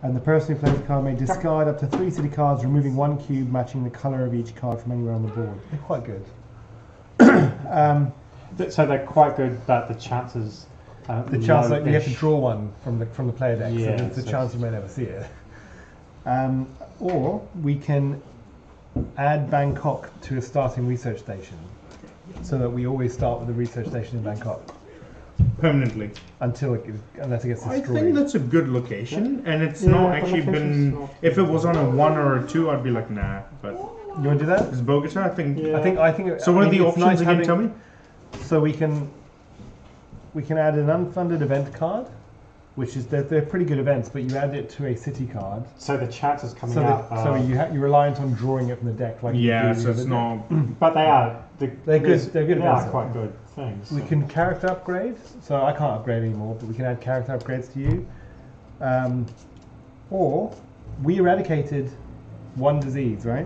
And the person who plays the card may discard up to 3 city cards, removing 1 cube matching the colour of each card from anywhere on the board. They're quite good. So they're quite good, but the chances... the chance that you have to draw one from the player deck, Yeah, so there's the chance you may never see it. Or we can add Bangkok to a starting research station, so that we always start with the research station in Bangkok. Permanently. Unless it gets destroyed. I think that's a good location, and it's not actually been... If it was on a 1 or a 2, I'd be like, nah, but... You want to do that? It's Bogota, I think... Yeah. I think So what are the options nice again, tell me? So we can add an unfunded event card, which is they're pretty good events, but you add it to a city card. So the chances coming So out so you're reliant on drawing it from the deck, like Yeah, you do so it's not... But they are... They're good. They're good They are events. quite good things. We can character upgrade. So I can't upgrade anymore, but we can add character upgrades to you. Or we eradicated 1 disease, right?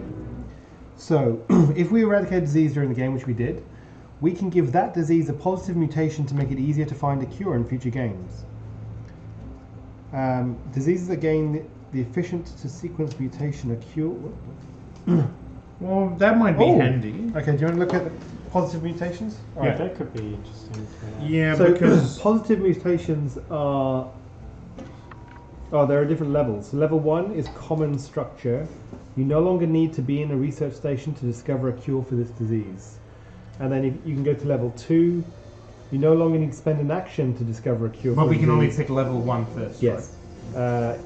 So if we eradicate disease during the game, which we did, we can give that disease a positive mutation to make it easier to find a cure in future games. Diseases that gain the efficient to sequence mutation are cured. Well, that might be handy. Okay, do you want to look at the positive mutations? All Yeah, right. that could be interesting. Yeah, So because... positive mutations are... Oh, there are different levels. So level 1 is common structure. You no longer need to be in a research station to discover a cure for this disease. And then you can go to level 2. You no longer need to spend an action to discover a cure. But for we the can only disease. pick level 1 first, Yes.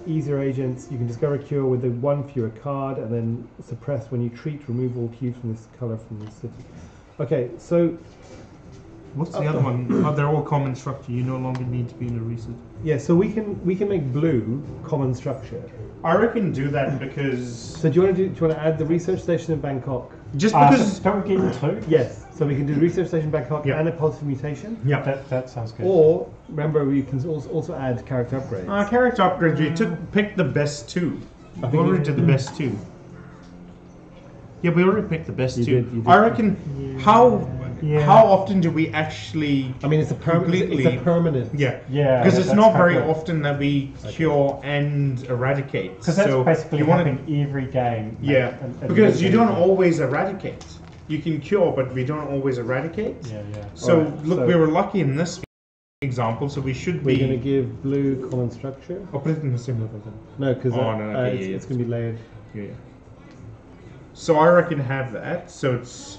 Easier agents. You can discover a cure with the 1 fewer card, and then suppress when you treat. Remove all cubes from this color from the city. Okay, so What's the other one? Oh, they're all common structure. You no longer need to be in a research. yeah, so we can make blue common structure. I reckon do that because... So do you want to add the research station in Bangkok? Just because... So don't we get into 2? Yes. So we can do research station Bangkok Yep. and a positive mutation. Yeah. That sounds good. Or remember, we can also add character upgrades. Character upgrades, we picked the best 2. I We think already you- did the best 2. Yeah, we already picked the best You 2. did, you did. I reckon, how often do we actually... I mean, it's a permanent. Yeah. Yeah, Because it's that's not quite very good. often that we cure and eradicate. Because that's So basically you wanna- happening every game. Yeah, because you don't always eradicate. You can cure, but we don't always eradicate. Yeah. So Alright, look, so- we were lucky in this example, so we should We're going to be... give blue common structure. I'll put it in the same level then. No, because Oh, no, okay, yeah, it's going to be layered. Yeah. So I reckon have that. So it's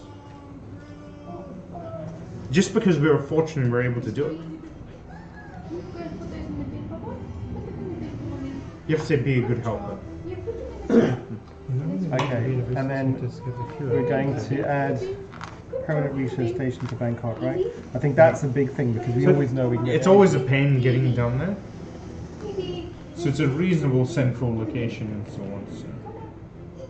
just because we were fortunate, we're able to do it. You have to say be a good helper. Okay, and then we're going to add permanent research station to Bangkok, right? I think that's a big thing because we always know we can get It's there. always a pain getting down there. So it's a reasonable central location and so on.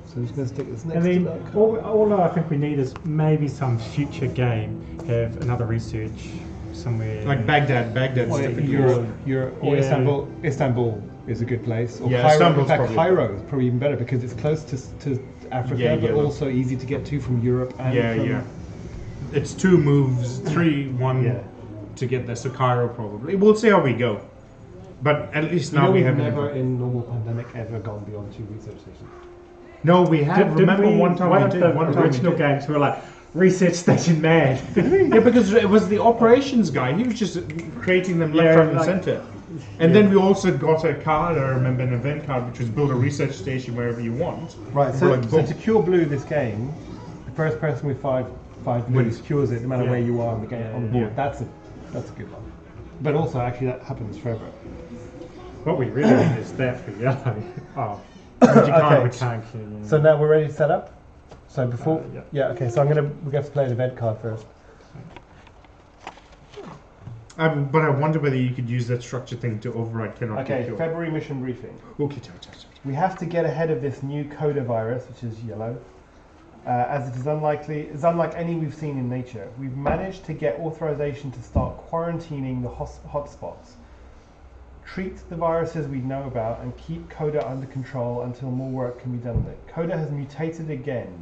So I'm just going to stick this next I mean, to that. all I think we need is maybe some future game have another research somewhere. Like Baghdad. Baghdad's Well, typically Europe, or Yeah. Istanbul is a good place. Or Yeah, Cairo. Istanbul's In fact, probably- Cairo is probably even better because it's close to Africa, Yeah, but yeah. also easy to get to from Europe and from... yeah. It's 2 moves, 3, 1 Yeah. to get there. So Cairo probably. We'll see how we go. But at least You now know, we we've have never in normal pandemic ever gone beyond 2 research stations. No, we have. Didn't Remember we- one time one we of did. the One time we original did. games we were like research station mad. Yeah, because it was the operations guy. He was just creating them left, Yeah, right, and like- center. And then we also got a card, I remember, an event card, which was build a research station wherever you want. Right, And so, we're like, so boom. to cure blue this game, the first person with five blues cures it no matter Yeah. where you are on the game on the board. Yeah. That's a good one. But also, actually, that happens forever. What we really need is that for yellow. Oh, Okay. we can't kill you. So now we're ready to set up. So before, yeah. okay. So we're going to have to play an event card first. But I wonder whether you could use that structure thing to override cannot Okay, be cured. February mission briefing. Okay, We have to get ahead of this new Coda virus, which is yellow, as it is unlike any we've seen in nature. We've managed to get authorization to start quarantining the hotspots. Treat the viruses we know about and keep Coda under control until more work can be done on it. Coda has mutated again,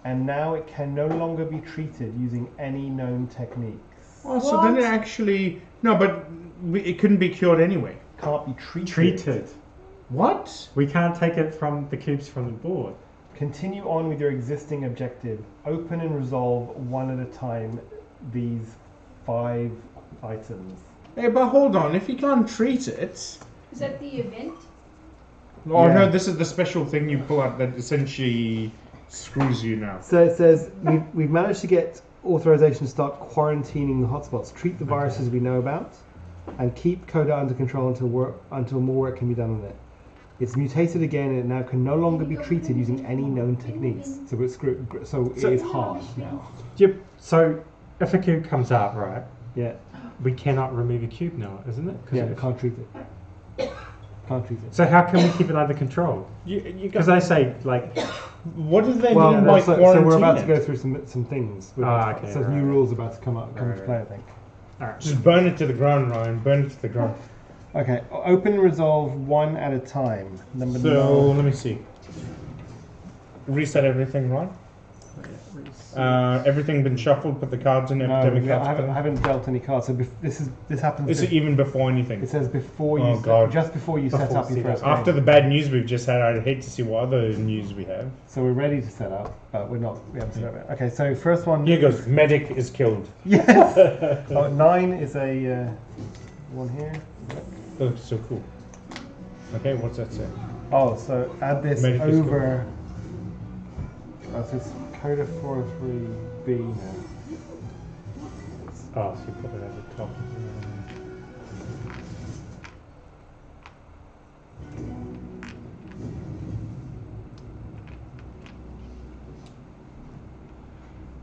and now it can no longer be treated using any known techniques. Oh, so then it actually... No, but it couldn't be cured anyway. Can't be treated. treated. What? We can't take it from the cubes from the board. Continue on with your existing objective. Open and resolve one at a time these 5 items. Hey, but hold on. If you can't treat it... Is that the event? Oh Yeah. no, this is the special thing you pull out that essentially screws you now. So it says we've managed to get authorization to start quarantining the hotspots. Treat the viruses we know about, and keep Coda under control until more work can be done on it. It's mutated again, and it now can no longer be treated using any known techniques. So it is hard now. Yep. So if a cube comes out, right, Yeah, we cannot remove a cube now, isn't it? yeah, can't treat it. Can't treat it. So how can we keep it under control? You Because they say like, what do they Well, mean by so quarantine? we're about to go through some things. Okay, So right. new rules about to come Right, into play, I think. all right. Just burn it to the ground, Ryan. Burn it to the ground. Okay, open and resolve one at a time. Number So 9. let me see. Reset everything, right? Everything been shuffled. Put the cards in. No, Epidemic I cards. haven't dealt any cards. So this happens. Is it even before anything? It says before Oh, you God. just before you set Before up your set first up. game. After the bad news we've just had, I'd hate to see what other news we have. So we're ready to set up, but we haven't set up yet. Okay, so first one. Here goes. Medic is killed. Yes. 9 is a one here. That looks so cool. Okay, what's that say? Oh, so add this Medic is over. Oh, so it's Coda 403B now. Oh, so you put it at the top.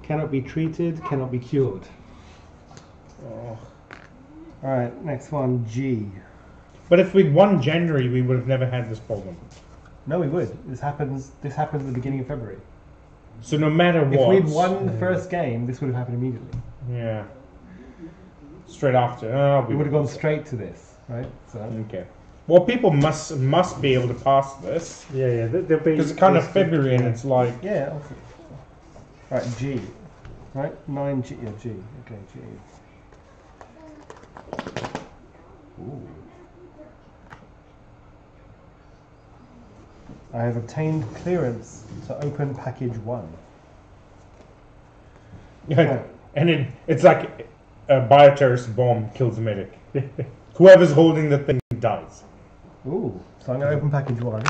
Cannot be treated, cannot be cured. Oh. All right, next one, G. But if we'd won January, we would have never had this problem. No, we would. This happens at the beginning of February. So no matter If what, we'd won the first game, this would have happened immediately. yeah, straight after, oh, We would have gone straight to this, right? So Okay. Well, people must be able to pass this Yeah, there'll be. because it's kind of February and it's like yeah. Also. Right, G. Right, 9G. Yeah, G. Okay, G. Ooh. I have obtained clearance to open package 1. and it's like a bioterrorist bomb kills a medic. Whoever's holding the thing dies. Ooh. So I'm going to open package 1.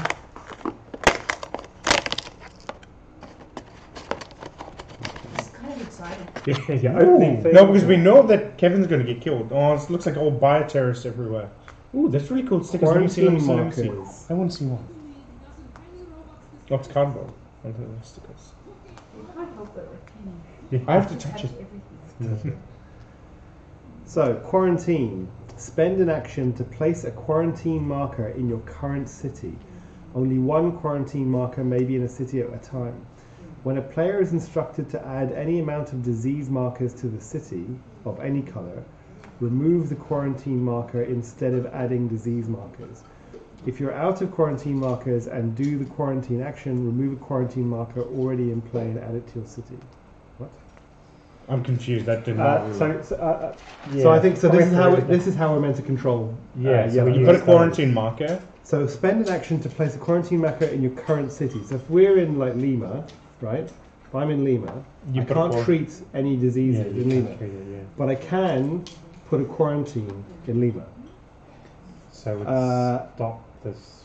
It's kind of exciting. yeah, opening thing. No, because we know that Kevin's going to get killed. Oh, it looks like all bioterrorists everywhere. Ooh, that's really cool stickers. Let me see. Quarantine Let me see. markers. I want to see one. Oh, it's cardboard. I want the stickers. You can't help but retain. I have to touch it. everything. So, quarantine. Spend an action to place a quarantine marker in your current city. Only one quarantine marker may be in a city at a time. When a player is instructed to add any amount of disease markers to the city, of any color, remove the quarantine marker instead of adding disease markers. If you're out of quarantine markers and do the quarantine action, remove a quarantine marker already in play and add it to your city. What? I'm confused. That did not. Really. Yeah. So I think Probably this is how we're meant to control. Yeah, so yellow. You put a quarantine marker. So spend an action to place a quarantine marker in your current city. So if we're in like Lima, right? If I'm in Lima, You I put a can't quar- treat any diseases in Lima, Yeah. but I can put a quarantine in Lima. So it's stop this.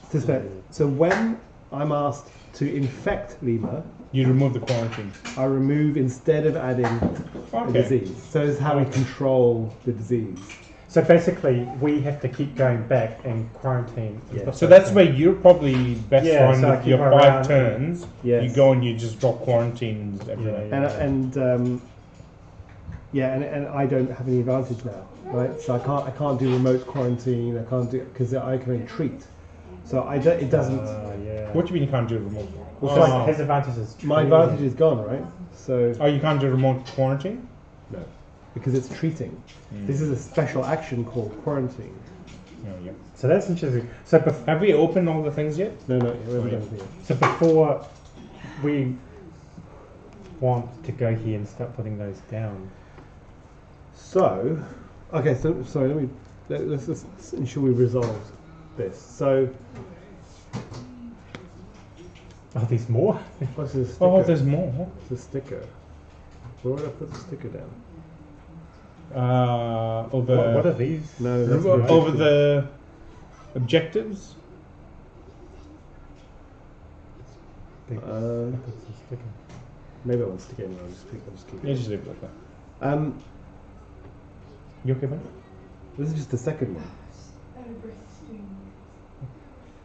So when I'm asked to infect Lima, You remove the quarantine. I remove instead of adding a Okay. disease. So this is how we control the disease. So basically, we have to keep going back and quarantine. Yeah. So that's where you're probably best Yeah, on so I with keep your around. 5 turns. Yes. You go and you just drop quarantines everywhere. Yeah. And I don't have any advantage now, right? So I can't do remote quarantine. I can't do because I can only treat. So it doesn't. Yeah. What do you mean you can't do remote? Well, So Oh. his advantage is My advantage is gone, right? So Oh, you can't do remote quarantine? no, because it's treating. This is a special action called quarantine. No, yeah. So that's interesting. So, Have we opened all the things yet? No, we haven't Oh, done yeah. anything yet. so before we want to go here and start putting those down. So, okay, so sorry, let's ensure we resolved this. So, Oh, there's more. What's this sticker? Oh, there's more. It's a sticker. Where would I put the sticker down? Over What are these? No, that's over the objectives. Big- Uh, that's a sticker. maybe I won't stick it anywhere. I'll just keep Yeah, it. just leave it like that. You okay, man? This is just the second one.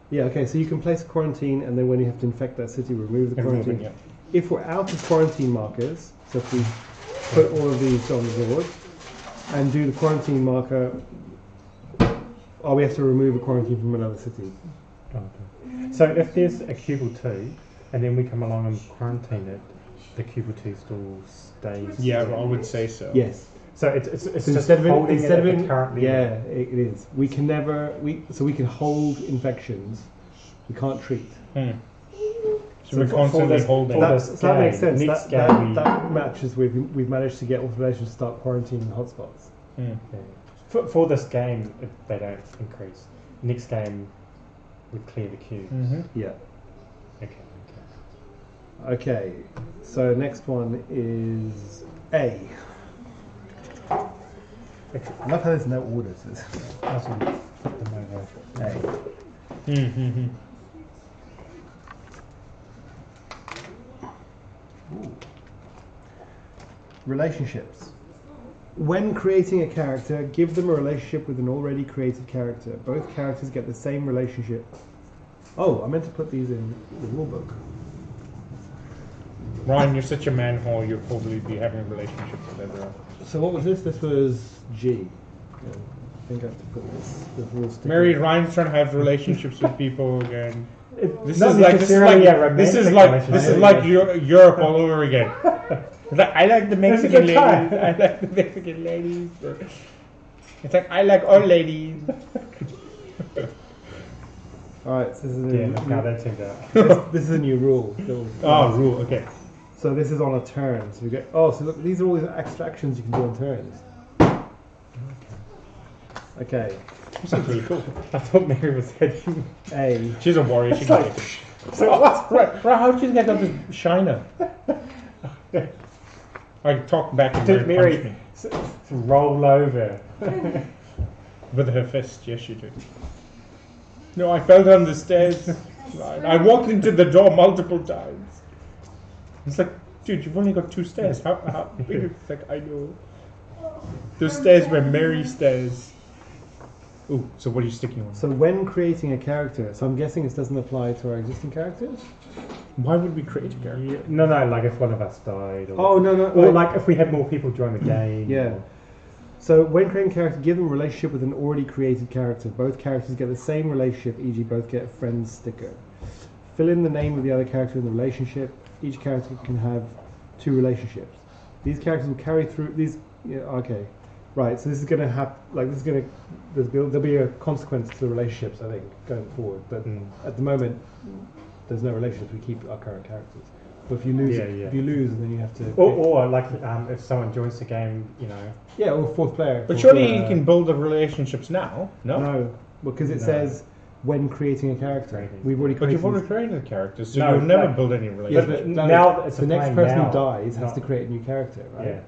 Yeah, okay, so you can place a quarantine, and then when you have to infect that city, remove the quarantine. Yeah. If we're out of quarantine markers, so if we put all of these on the board and do the quarantine marker, oh, we have to remove a quarantine from another city. Oh, okay. So if there's a Cubal 2 and then we come along and quarantine it, the Cubal 2 still stays. Yeah, I would say so. Yes. So it's So just instead of holding instead it of at the currently. yeah, it is. We can never we can hold infections. We can't treat. So So we're for constantly this- holding. for That, this so that makes game, sense. next That, game that matches with we've managed to get authorization to start quarantining hotspots. Yeah. For this game, they don't increase. Next game, we clear the queue. Yeah. Okay. Okay. So next one is A. I love how there's no order to this. That's all. Put them over. A. Mm-hmm. Relationships. When creating a character, give them a relationship with an already created character. Both characters get the same relationship. Oh, I meant to put these in the rulebook. Ryan, you're such a manhole. You'll probably be having relationships with everyone. So what was this? This was G. Yeah, I think I have to put this. The rule sticker. Mary, Ryan's trying to have relationships with people again. This Not is like necessarily a romantic this is relationship. like Europe all over again. It's like, I like the Mexican good ladies. try. I like the Mexican ladies. It's like I like all ladies. All right. So this is a Yeah, new, now that turned out. this is a new rule. Oh, rule. Okay. So this is on a turn. So we get. Oh, so look, these are all these extra actions you can do on turns. Okay. This is really cool. I thought Mary was heading. A. She's a warrior. She It's can like- take it. Right. How did you get up this shiner? I talk back and Did Mary Mary punched me. roll over? With her fist, yes, you did. No, I fell down the stairs. I walked into the door multiple times. It's like, dude, you've only got 2 stairs. How big? It's like, I know. Those stairs were Mary stairs. Ooh, so what are you sticking on? So when creating a character, so I'm guessing this doesn't apply to our existing characters. Why would we create a character? Yeah, no, like if one of us died. Or, Oh no no. Or like if we had more people join the game. Yeah. or- So when creating a character, give them a relationship with an already created character. Both characters get the same relationship, e.g. both get a friend sticker. Fill in the name of the other character in the relationship. Each character can have 2 relationships. These characters will carry through these. Yeah, okay, right. So this is going to happen. Like this is going to. There'll be a consequence to the relationships, I think, going forward. But at the moment, there's no relationships. We keep our current characters. But if you lose, Yeah. if you lose, then you have to. Or like if someone joins the game, you know. Yeah, or 4th player. But Or surely fourth- you can build the relationships now, no? No, because it No. says when creating a character. Creating. We've already But created. you've already created the characters, so No, you'll never like- build any Yeah, relationships. but No, no, now it's the a next playing person now, who dies has not- to create a new character, right? Yeah.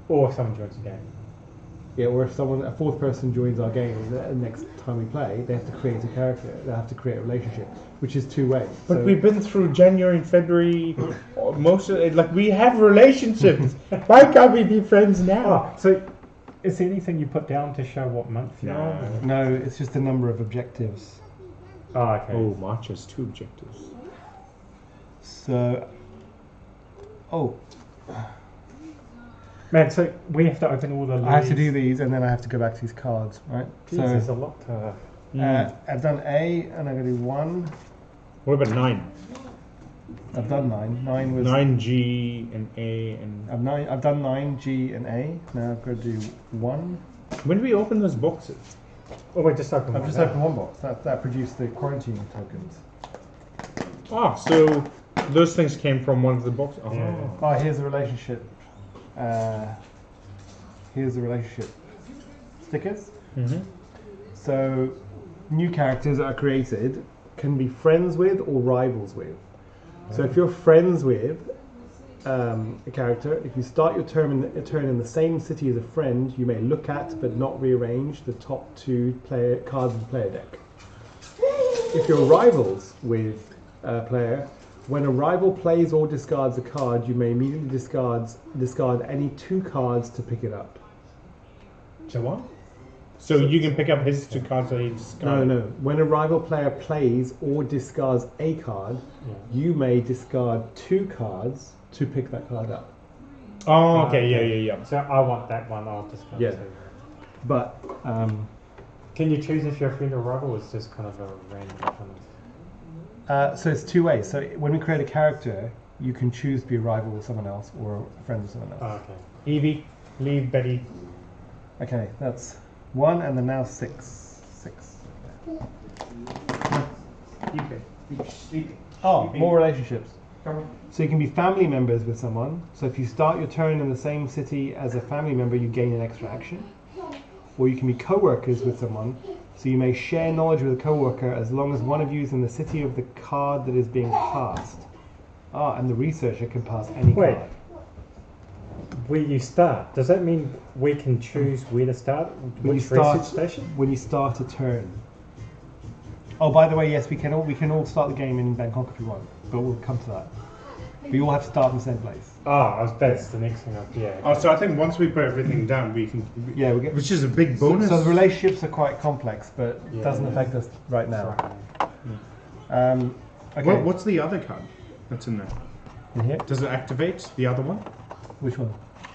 Or if someone joins the game. Yeah, or if someone, a 4th person joins our game, the next time we play, they have to create a character. They have to create a relationship, which is 2 ways. But So- we've been through January and February, most of it, like we have relationships. Why can't we be friends now? Oh, so is there anything you put down to show what month you're in? No, it's just the number of objectives. Oh, okay. Oh, March has 2 objectives. So, oh, Man, so we have to open all the I have to leads. do these, and then I have to go back to these cards, right? Jeez, there's a lot to... I've done A, and I'm going to do 1. What about 9? I've done 9. 9 was 9G and A and. I've done 9, G, and A. Now I've got to do 1. When do we open those boxes? Oh, wait, just open I've one just now. opened 1 box. That produced the quarantine tokens. Ah, so those things came from one of the boxes. Oh. Yeah. Oh, here's the relationship. Here's the relationship stickers. Mm-hmm. So, new characters that are created can be friends with or rivals with. So if you're friends with a character, if you start your turn in the same city as a friend, you may look at but not rearrange the top 2 cards in the player deck. If you're rivals with a player, when a rival plays or discards a card, you may immediately discard any 2 cards to pick it up. So what? So you can pick up his 2 cards that he discarded? No. When a rival player plays or discards a card, you may discard 2 cards to pick that card up. Oh, okay, yeah. So I want that one, I'll discard Yeah. it. But Can you choose if you're a friend or rival, or it's just kind of a random kind of... so it's 2 ways. So when we create a character, you can choose to be a rival with someone else or a friend with someone else. Oh, okay. Evie, leave Betty. Okay, that's 1 and then now 6. 6. Oh, more relationships. So you can be family members with someone. So if you start your turn in the same city as a family member, you gain an extra action. Or you can be co-workers with someone. So you may share knowledge with a co-worker as long as one of you is in the city of the card that is being passed. And the researcher can pass any Wait. card. Where you start, does that mean we can choose where to start? When Which you start, research station? when you start a turn. Oh, by the way, yes, we can all start the game in Bangkok if we want, but we'll come to that. We all have to start in the same place. That's the next thing. Yeah. Oh, so I think once we put everything down, we can... Yeah, we get. Which is a big bonus. So the relationships are quite complex, but it Yeah, doesn't yeah. affect us right now. Right. Okay. What's the other card that's in there? In here? Does it activate the other one? Which one?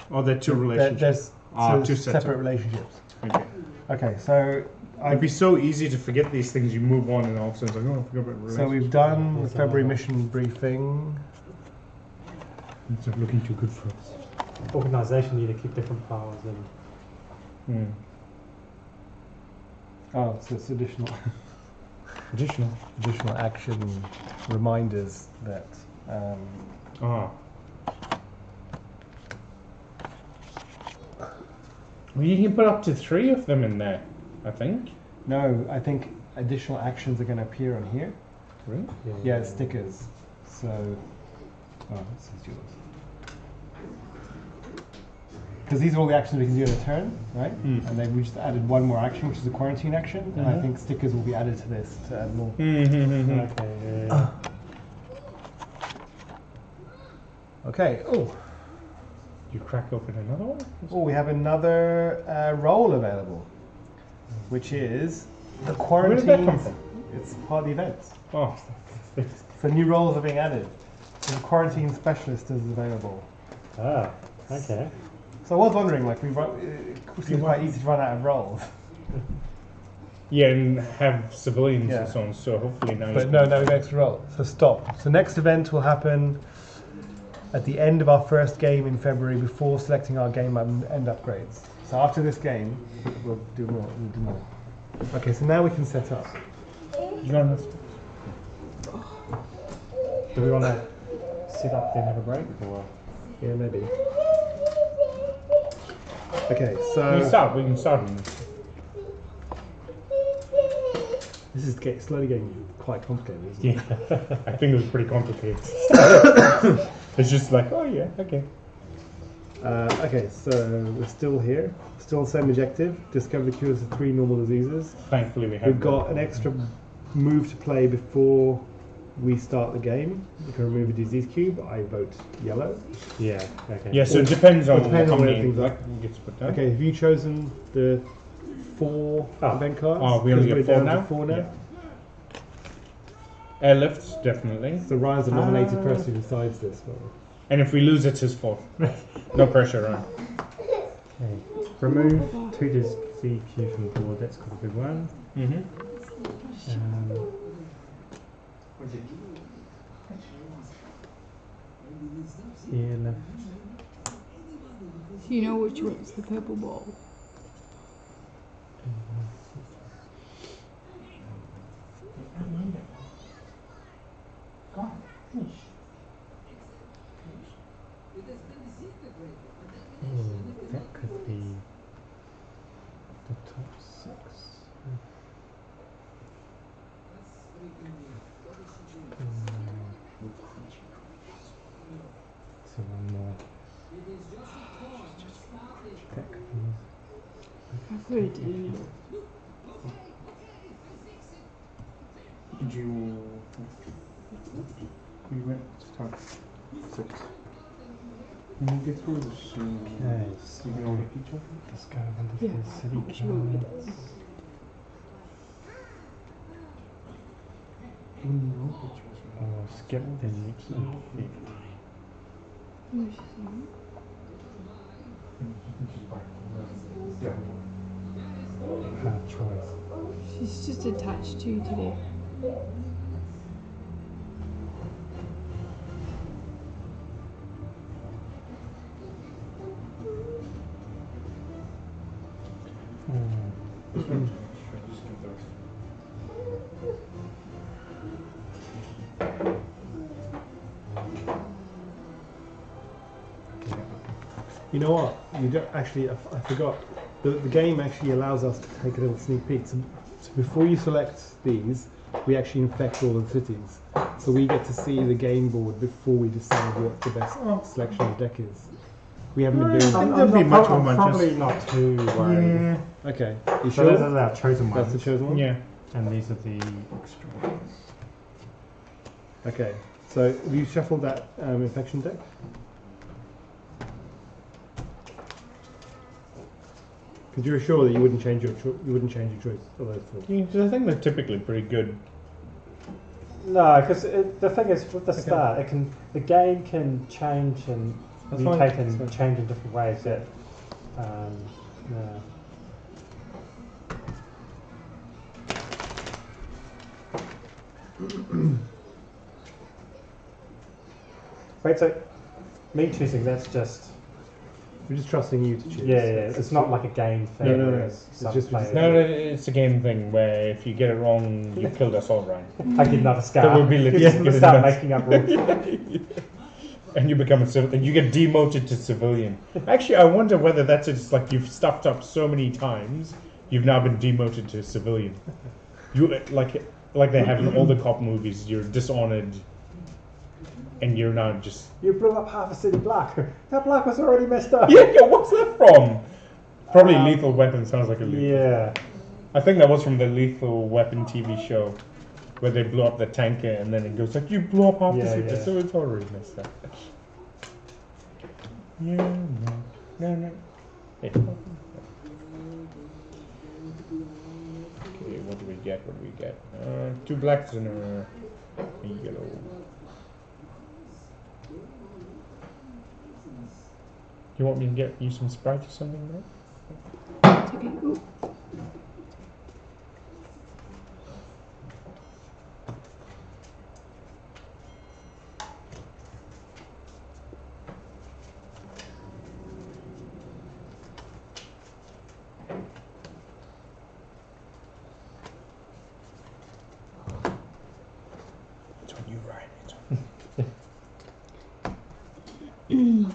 Or they're 2 relationships? There's Ah, so 2 separate relationships. Okay. Okay, so It'd be so easy to forget these things. You move on and all of a sudden it's like, oh, I forgot about so relationships. we've done the February mission briefing. It's not looking too good for us. Organisation need to keep different powers and Oh, so it's additional Additional. action reminders that. Ah. Well, you can put up to 3 of them in there, I think. No, I think additional actions are going to appear on here. Really? Yeah, it's stickers. So, this is yours. Because these are all the actions we can do in a turn, right? Mm. And then we just added one more action, which is the quarantine action. And I Mhm. think stickers will be added to this to add more. Mm-hmm. Okay. Yeah. Okay. You crack open another one? Oh, we have another role available, which is the Where did quarantine. that come from? It's part of the events. Oh. So new roles are being added. So the quarantine specialist is available. Okay. So I was wondering, like, it seems quite easy to run out of roles. Yeah, and have civilians Yeah. and so on, so hopefully now But no, we have extra roll. So stop. So next event will happen at the end of our first game in February before selecting our game end upgrades. So after this game, we'll do more. Okay, so now we can set up. You gonna... Do we want to sit up then have a break, or? Yeah, maybe. Okay, We can so start. We can start. this is slowly getting quite complicated, isn't it? Yeah, I think it was pretty complicated. It's just like, oh yeah, okay. Okay, so we're still here. Still on the same objective. Discover the cures of 3 normal diseases. Thankfully we have. We've got an extra move to play before we start the game. We can remove a disease cube. I vote yellow. Yeah. Okay. Yeah, so it depends on depends how on where many things are. gets put down. Okay, have you chosen the 4 event cards? Oh, we only Because get we're 4 down to now? 4 now. Yeah. Airlifts, definitely. So Ryan's the nominated person who decides this. Well, And if we lose, it's his fault. No pressure, Ryan. Okay. Remove 2 disease cubes from the board. That's quite a big one. Mm-hmm. Left. So you know which one's the purple ball? That could be the top 6. So one more. That could be- I thought it did. Did you? We went start 6. When you get through this, Okay, so you can all pick each other. let's go into Yeah, the city I'm sure it cards. does. No pictures. Or skip the next effect. No, she's not. Hard choice. She's just attached to you today. You know what? You don't actually. I forgot. The game actually allows us to take a little sneak peek. So before you select these, we actually infect all the cities. So we get to see the game board before we decide what the best selection of deck is. We haven't been doing. I'm there'll be much more probably matches. not too worried. Okay. You So sure? this is our chosen That's one. the chosen one. Yeah. And these are the extra ones. Okay. So have you shuffled that infection deck? Because you're sure that you wouldn't change your choice of those four. Yeah, 'cause I think they're typically pretty good. No, because the thing is, with the start, the game can change and That's fine, mutate that's and fine. change in different ways. That, yeah. Wait, so me choosing, that's just We're just trusting you to choose. yeah. It's not like a game thing. No, where it's some just- players- No, it's a game thing where if you get it wrong, you killed us all, right? I did not escape. That would be You legit just good start enough. making up rules. And you become a civilian. You get demoted to civilian. Actually, I wonder whether that's just like you've stuffed up so many times, you've now been demoted to civilian. You like they have in all the cop movies. You're dishonored, and you're now just You blew up half a city block. That block was already messed up. yeah. What's that from? Probably Lethal Weapon sounds like a lethal. Yeah. I think that was from the Lethal Weapon TV show, where they blew up the tanker, and then it goes like you blew up half the Yeah, city, yeah. so it's already messed up. Yeah, no. Hey. Okay, what do we get? 2 blacks and a yellow. You want me to get you some Sprite or something, right? It's okay. Ooh. It's on you, Ryan. It's on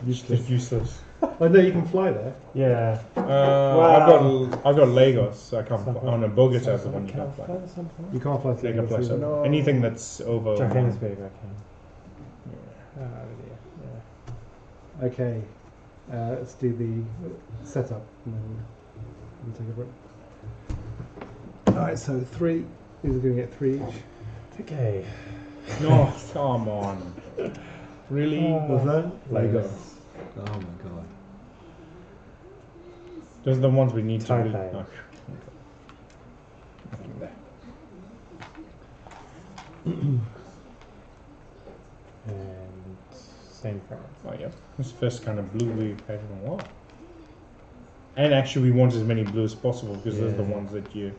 Useless. useless. Oh no, you can fly there. Yeah. I've got Lagos. I can't fly. Oh no, Bogota is the one you Can I can't fly. fly at some point? You can't fly to They can fly. Lagos So either. No. anything that's over. Johannesburg, I can. Yeah. Oh dear. Okay. Let's do the setup and then we'll take a break. Alright, so 3. These are going to get 3 each. Yeah. Okay. No, come on. Really? What's that? Lagos. Oh my god. Those are the ones we need to Taipei. really. Oh, nothing there. And San France. Oh yeah. This is the first kind of blue we've had in a while. And actually, we want as many blue as possible because those are the Yeah. ones that you.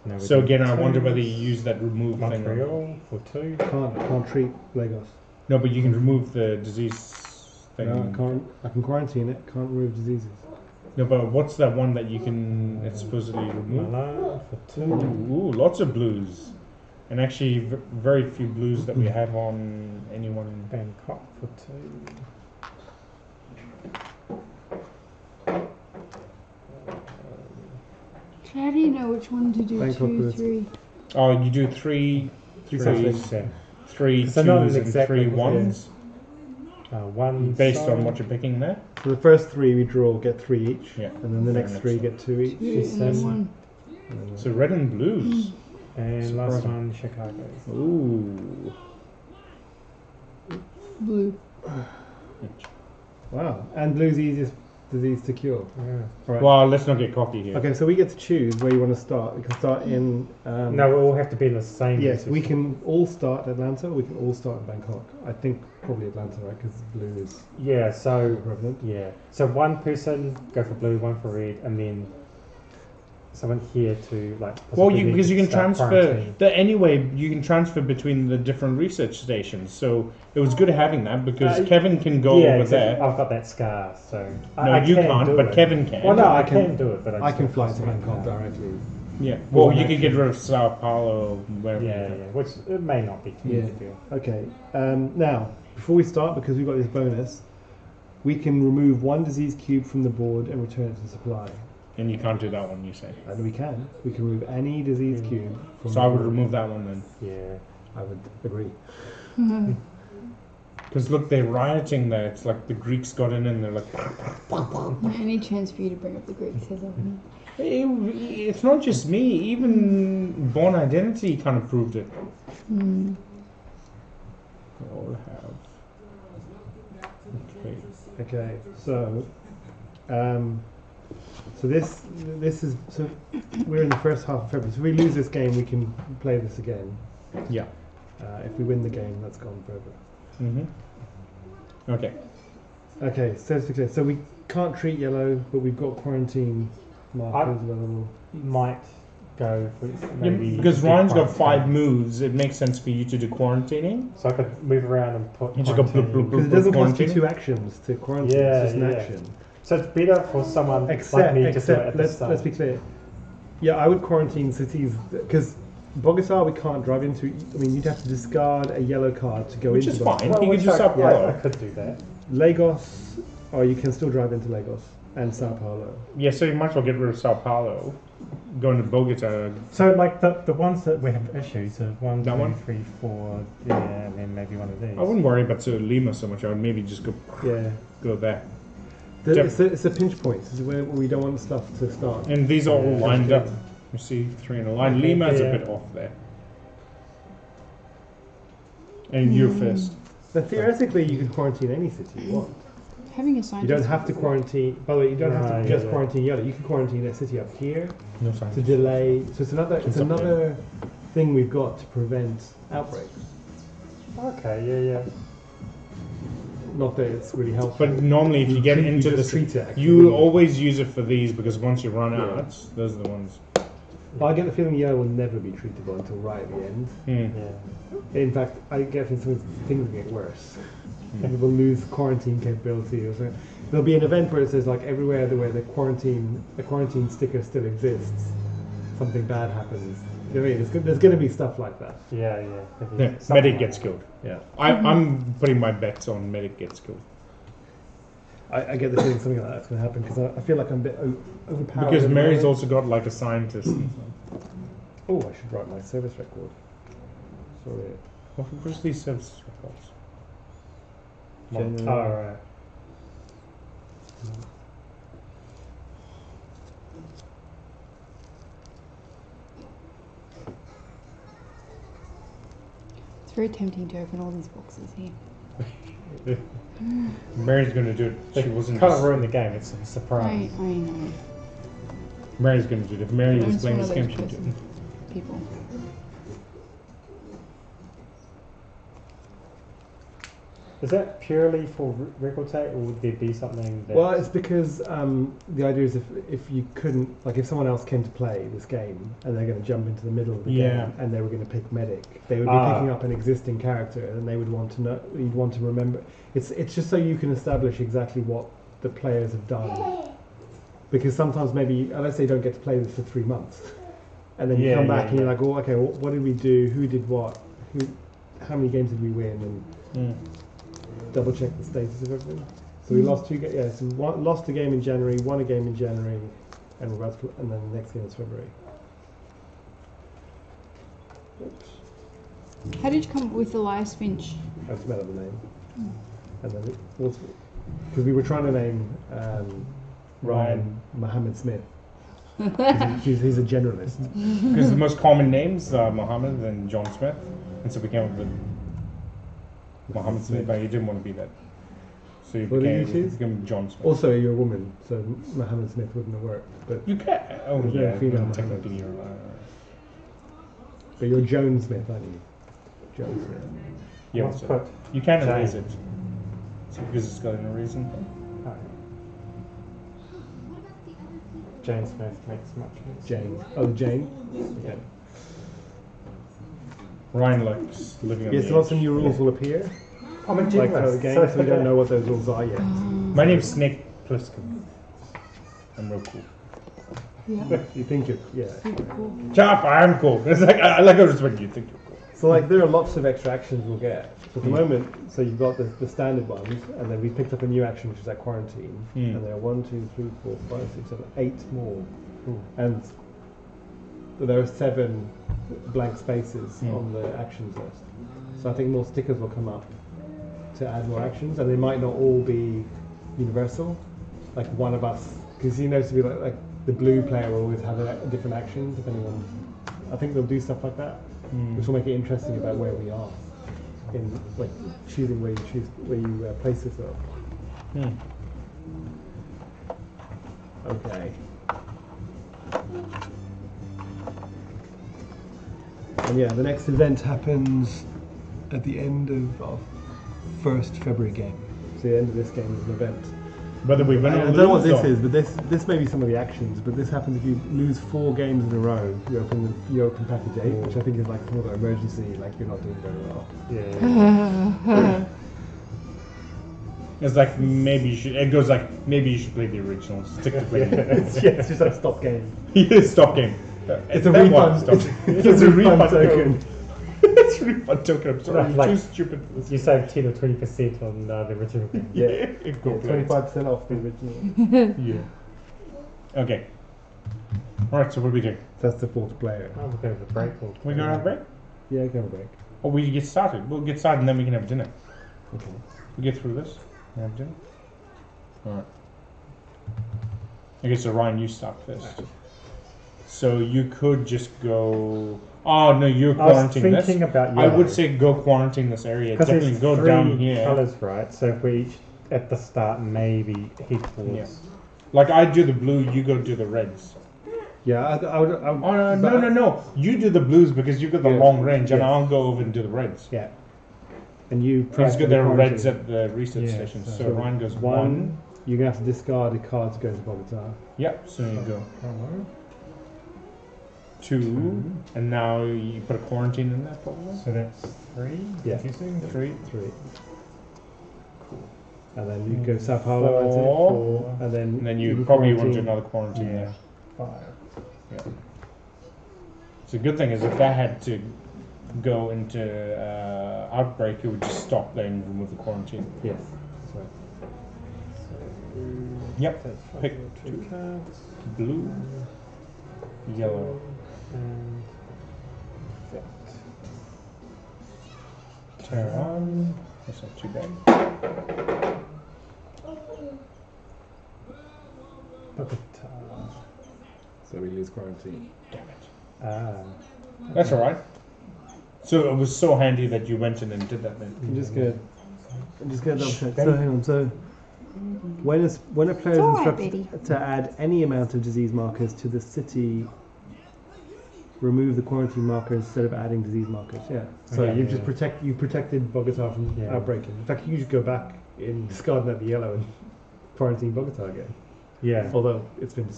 Now we So do again, I wonder two. whether you use that remove thing. Montreal for 2. Can't treat Lagos. No, but you can remove the disease thing. No, I can quarantine it. Can't remove diseases. No, but what's that one that you can it's supposedly remove? Milan for 2. Ooh, lots of blues. And actually, very few blues that we have on anyone. Bangkok for 2. How do you know which one to do? Bangkok 2, was- 3. Oh, you do three Three threes. settings. 3 So not twos and exactly, 3 ones, one based on side. what you're picking there. So the first 3 we draw get 3 each, Yeah. and then the Fair next enough, 3 so. get 2 each. Two and Yes, then one. And then So red and blues. And last Surprising. one, Chicago. Ooh. Blue. wow, and blue's the easiest disease to cure. Yeah. Right. Well, let's not get cocky here. Okay, so we get to choose where you want to start. We can start in. No, we all have to be in the same. Yes, we position. can all start Atlanta. We can all start in Bangkok. I think probably Atlanta, right? Because blue is Yeah, so prevalent. yeah, so one person go for blue, one for red, and then someone here to like. Well, possibly because you can start transfer. quarantine. Anyway, you can transfer between the different research stations. So it was good having that because Kevin can go yeah, over exactly. there. I've got that scar, so No, you can can't, do but it. Kevin can. Well, no, I I can- can do it, but I just can don't fly to cost me Bangkok car. directly. Yeah. Well, One you could get action. rid of Sao Paulo, wherever. Yeah, yeah, which it may not be too Yeah. big a deal. Okay. Now, before we start, because we've got this bonus, we can remove 1 disease cube from the board and return it to supply. And you can't do that one, you say. And we can. We can remove any disease cube from So the I would board. remove that one then. Yeah. I would agree. Because look, they're rioting there. It's like the Greeks got in and they're like, Any chance for you to bring up the Greeks has opened. It's not just me. Even Born Identity kind of proved it. Hmm. They all have. Okay. Okay. So, this is so we're in the first half of February. So if we lose this game, we can play this again. Yeah. If we win the game, that's gone forever. Mm-hmm. Okay. Okay. So we can't treat yellow, but we've got quarantine markers available. Might go for maybe Because do Ryan's got quarantine. 5 moves, it makes sense for you to do quarantining. So I could move around and put. You just go bloop, quarantine. bloop, Because it doesn't cost you Quarantine? 2 actions to quarantine. Yeah, it's just an yeah. action. So it's better for someone like me to do it at the let's start. be clear. Yeah, I would quarantine cities because Bogota we can't drive into. I mean, you'd have to discard a yellow card to go Which into is Bogota. fine. You which can do Sao I Paulo. could do that. Lagos, or you can still drive into Lagos and Sao Paulo. Yeah, so you might as well get rid of Sao Paulo. Go into Bogota. So like the ones that we have issues are 1, That 2, one? 3, 4, yeah, and then maybe one of these. I wouldn't worry about Lima so much. I would maybe just Yeah, go there. it's a pinch point. It's where we don't want stuff to start. And these are all Yeah. lined up. You see 3 in a line. Okay, Lima's yeah. a bit off there. And you're first. But theoretically, you can quarantine any city you want. Having a You scientist. don't have to quarantine. By the way, you don't have Right, to yeah, just yeah. quarantine yellow. You can quarantine a city up here No to sign. delay. So it's It's up another thing we've got to prevent outbreaks. Okay, yeah, yeah. Not that it's really helpful. But normally, if you get We into just the treat it. you always use it for these because once you run Yeah. out, those are the ones. But I get the feeling yellow will never be treatable until right at the end. Hmm. Yeah. In fact, I get the feeling things will get worse. Hmm. People lose quarantine capability or something. There'll be an event where it says like everywhere where the quarantine sticker still exists, something bad happens. You know what I mean? There's going to be stuff like that. Yeah, yeah. Maybe Yeah, something medic like gets that. killed. Yeah. I'm putting my bets on medic gets killed. I get the feeling something like that's going to happen because I feel like I'm a bit overpowered. Because at the Mary's moment. also got like a scientist. and stuff. Oh, I should write my service record. Sorry. What's these service records? January. Oh, right. It's very tempting to open all these boxes here. Mary's going to do it. She They wasn't. kind of ruin the game. It's a surprise. I know. Mary's going to do it. If Mary I'm was just playing one this of game, those she'd do it. people. Is that purely for record tape, or would there be something that? Well, it's because the idea is if you couldn't, like if someone else came to play this game and they're going to jump into the middle of the Yeah. game and they were going to pick medic, they would be Ah. picking up an existing character and they would want to know, you'd want to remember. It's just so you can establish exactly what the players have done. Because sometimes maybe, let's say you don't get to play this for 3 months. And then you Yeah, come yeah, back and you're yeah. like, oh, okay, what did we do? Who did what? How many games did we win? And double check the status of everything. So we lost 2 games. Yeah, so lost a game in January, won a game in January, and we're about to, and then the next game is February. Oops. How did you come up with Elias Finch? That's about the name. And then it was because we were trying to name Ryan Mohammed Smith. 'Cause he's a generalist. Because the most common names are Mohammed and John Smith, and so we came up with Mohammed Smith, but he didn't want to be that. So you What did you became, choose? became John Smith. Also, you're a woman, so Mohammed Smith wouldn't have worked. But You can. Oh There's no yeah, female well, Mohammed. technically you're. you're Joan Smith, aren't you? Joan Smith. Yeah, Let's so put you can Jane. erase it. So because it's got an reason. Jane Smith makes much sense. Jane. Oh, Jane. Okay. Ryan likes living on Yes, the lots edge. of new rules will appear, I'm a like for the game, so we don't know what those rules are yet. My name's Snake Plissken. I'm real cool. Yeah. You think you're, yeah. Super cool. Chop, I am cool. It's like I like how respect you think you're cool. So like there are lots of extra actions we'll get. So at the moment, so you've got the standard ones, and then we picked up a new action which is that quarantine, Hmm. and there are 1, 2, 3, 4, 5, 6, 7, 8 more, and there are 7 blank spaces Hmm. on the actions list. So I think more stickers will come up to add more actions, and they might not all be universal. Like one of us, because you know to be like the blue player will always have a different action depending on. I think they'll do stuff like that, which will make it interesting about where we are in like choosing where you place yourself. Hmm. Okay. And yeah, the next event happens at the end of our first February game. So the end of this game is an event. Whether we win I or don't know what lose, this though. is, but this may be some of the actions. But this happens if you lose 4 games in a row. You open package 8, which I think is like some other emergency, like you're not doing very well. Yeah. It's like maybe you should. It goes like maybe you should play the original. Stick to playing. It's just like stop game. Stop game. It's a That one, refund. stop. It's a refund token. It's a refund token. I'm sorry. Like- You're too stupid for this. You save 10 or 20% on the original game. Yeah, Go play it. 25% off the original. Yeah. Okay. Alright, so what do we do? That's the 4th player. Oh, we're going to break. We gonna have a break? Yeah, go have a break. Or we get started? We'll get started and then we can have dinner. Okay. We get through this and have dinner. Alright. Okay, so Ryan, you start first. So you could just go. Oh no, you're I was quarantining this. thinking about I yellow. would say go quarantine this area. Because Definitely there's go 3 down here. colours, right? So if we each at the start maybe head towards. Yeah. Like I do the blue, you go do the reds. Yeah, I would. Oh no! You do the blues because you've got the Yeah. long range, and Yes. I'll go over and do the reds. Yeah. And you Because press there are reds at the reset Yeah, station. so- So Ryan goes 1. one. You're gonna have to discard a card to go to Bogota. Yep. So you go 2, and now you put a quarantine in there probably. So that's 3. Yeah. Confusing. 3. 3. And then you go Sao Paulo, I'd say, 4. 4. And then And then you do probably want to do quarantine. another quarantine Yeah. there. 5. Yeah. So the good thing is if that had to go into outbreak, it would just stop there and remove the quarantine. Yes. So, Yep. That's 5 Pick or 2 cards. Blue, yellow. And Turn on. That's not too bad. Bogota. so we lose quarantine. Damn it. Ah. That's alright. So it was so handy that you went in and did that then. I'm just gonna double check. So hang on. So when a player is alright, instructed to add any amount of disease markers to the city, remove the quarantine marker instead of adding disease markers. Yeah. So Okay, you've yeah. just protected Bogota from Yeah. outbreaking. In fact, you just go back in discarding that the yellow and quarantine Bogota again. Yeah. Although it's been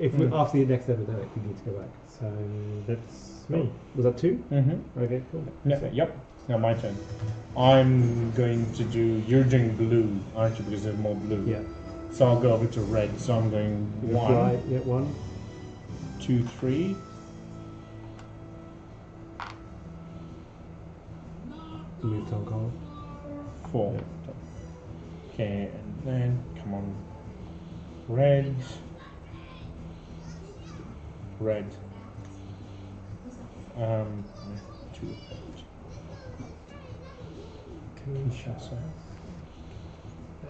if we, after the next epidemic we need to go back. So that's me. Was that 2? Mm-hmm. Okay, cool. Yep. Now my turn. I'm going to do. You're doing blue, aren't you? Because there's more blue. Yeah. So I'll go over to red. So I'm going You 1, fly, yeah, 1. 2, 3. Move to Hong Kong. 4. Okay, and then come on. Red. Red. 2.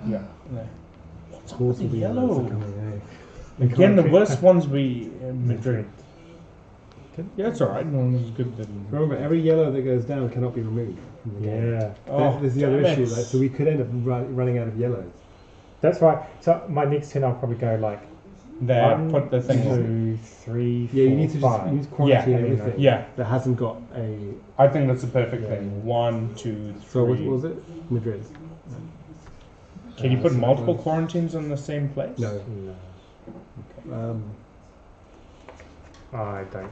Yeah. No. Of course, the the yellow? yellows are coming, eh? Again, the worst ones we Madrid. Yeah, it's alright. No one's good. Remember, every yellow that goes down cannot be removed from the game. Yeah, Oh, There's the other damn issue, it. like, so we could end up running out of yellows. that's right. So my next turn, I'll probably go like There, 1, put the thing. 2, 3, 4, Yeah, you need to just 5. you need to quarantine Yeah, everything Yeah, that hasn't got a. I think that's the perfect Yeah. thing. 1, 2, 3. So what was it? Madrid. Can you put so multiple close. quarantines in the same place? No. No, I don't.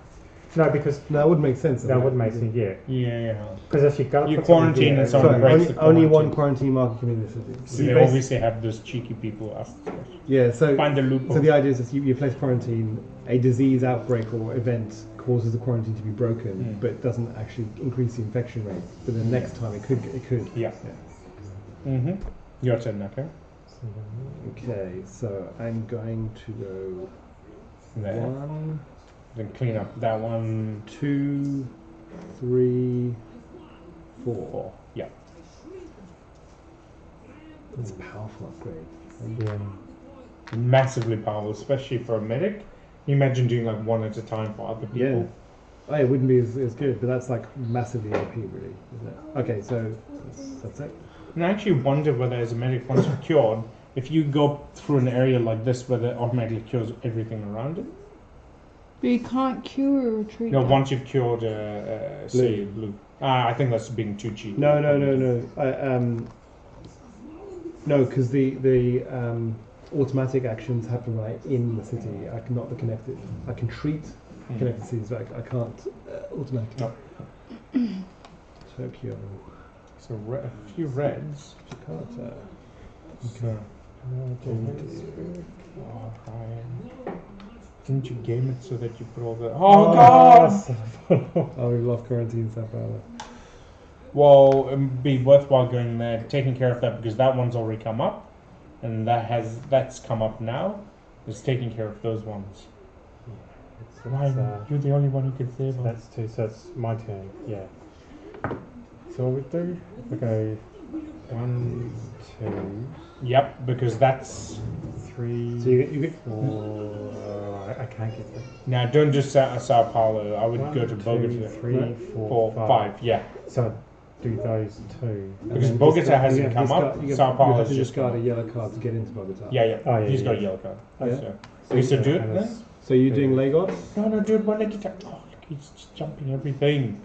No, because No, it wouldn't make sense. that would make sense. Yeah, Yeah. because if you're gonna You put something quarantine there, and someone Sorry, breaks only, the only one quarantine. quarantine marker can be in the city. So they basi- obviously have those cheeky people ask the question. Yeah, so Find the loophole. so the idea is that you place quarantine, a disease outbreak or event causes the quarantine to be broken, Mm. but doesn't actually increase the infection rate. But the next time it could. Yeah. Mm-hmm. Your turn, Naka. Okay, so I'm going to go There. 1, Then clean up that one. 2, 3, 4. 4. Yeah. That's a powerful upgrade. Yeah. Massively powerful, especially for a medic. Can you imagine doing like one at a time for other Yeah. people? Oh, it wouldn't be as good, but that's like massively OP, really, isn't it? Okay, so that's it. And I actually wonder whether, as a medic, once you're cured, if you go through an area like this, whether it automatically cures everything around it. But you can't cure or treat. No, that. once you've cured, say, blue. I think that's being too cheap. No. No, because the automatic actions happen right in the city. I cannot the connected. I can treat Mm. connected cities, but I can't automatically. No. Tokyo, So a few reds. Jakarta. Okay. Oh, Ryan. Didn't you game it so that you put all the... Oh, God! Oh, we've lost quarantine Sao Paulo. Well, it'd be worthwhile going there, taking care of that, because that one's already come up, and that's come up now. It's taking care of those ones. Ryan, you're the only one who can save them. That's 2, so it's my turn. Yeah. So what we do? We go 1, 2, Yep, because that's... 3, So you get 4. I can't get that. Now, don't just Sao Paulo. I would 1, go to 2, Bogota. 3, 4, 5, yeah. So do those 2. Because Bogota hasn't come up, Sao Paulo You have is to just discard a come up. yellow card to get into Bogota. Yeah. Oh, yeah, He's got a yeah. yellow card. Yeah. So you should do it And then? it's- So you're doing Lagos? No, dude, one leg attack. Oh, look, he's just jumping everything.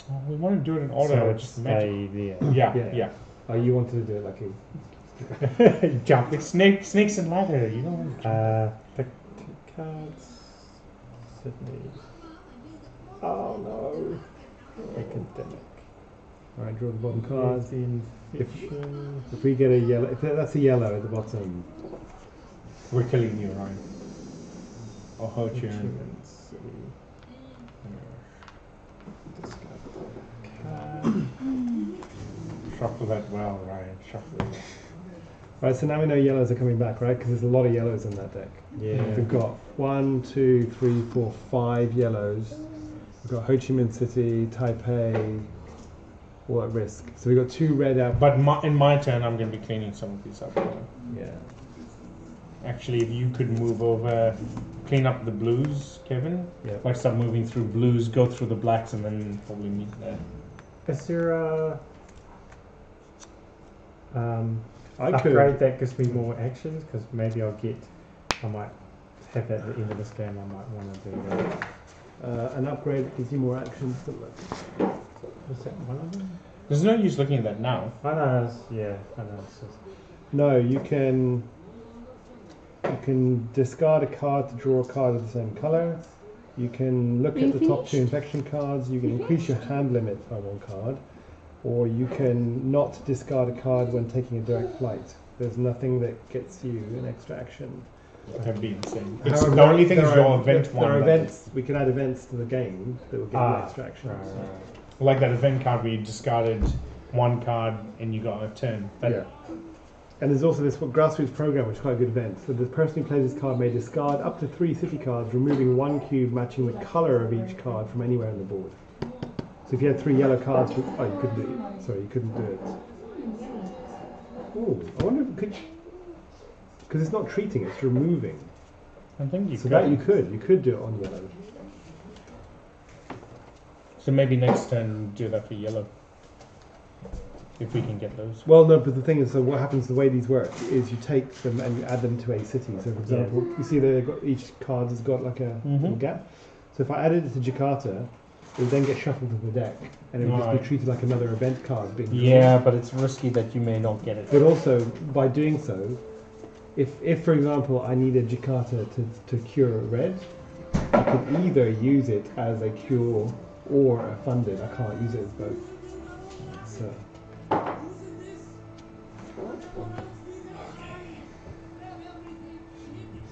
Oh, we want to do it in order. So just magic. stay there. Yeah. Oh, you wanted to do it like a. Jump. It's snakes and ladder. You know. Pick 2 cards. Sydney. Oh no. Academic. Alright, draw the bottom card. If- Fiction. If we get a yellow, if that's a yellow at the bottom, We're killing you, Ryan. I'll hurt you. Achievement City. Discard card. Shuffle that well, Ryan. Shuffle it. right? So now we know yellows are coming back, right? Because there's a lot of yellows in that deck. Yeah. We've got 1, 2, 3, 4, 5 yellows. We've got Ho Chi Minh City, Taipei, all at risk. So we've got 2 red out. But in my turn, I'm going to be cleaning some of these up. Yeah. Actually, if you could move over, clean up the blues, Kevin. Yeah. Like start moving through blues, go through the blacks, and then probably meet there. Is there a I upgrade could. that gives me more actions? Because maybe I might have that at the end of this game. I might want to do that. An upgrade that gives you more actions. Was that one of them? There's no use looking at that now. I know. I know. It's just, No, you can discard a card to draw a card of the same color. You can look Are you at the top 2 finished? infection cards. You can increase your hand limit by 1 card, or you can not discard a card when taking a direct flight. There's nothing that gets you an extra action. That'd be insane. However, The only thing is there your are- event there one. are that- events. We can add events to the game that will give you extra actions. Like that event card where you discarded 1 card and you got a turn. That, Yeah. And there's also this grassroots program, which is quite a good event. So the person who plays this card may discard up to 3 city cards, removing 1 cube matching the color of each card from anywhere on the board. So if you had 3 yellow cards, you couldn't do it. Sorry, you couldn't do it. Oh, I wonder if it could, because it's not treating, it's removing. I think you So could. that you could do it on yellow. So maybe next turn do that for yellow. If we can get those. Well, no, but the thing is, so what happens, the way these work, is you take them and you add them to a city. So, for example, you see they've got, each card has got like a little gap. So if I added it to Jakarta, it would then get shuffled to the deck, and it would just Right. be treated like another event card being drawn. Yeah, but it's risky that you may not get it. But also, by doing so, if for example I needed Jakarta to cure red, I could either use it as a cure or a funded. I can't use it as both. So.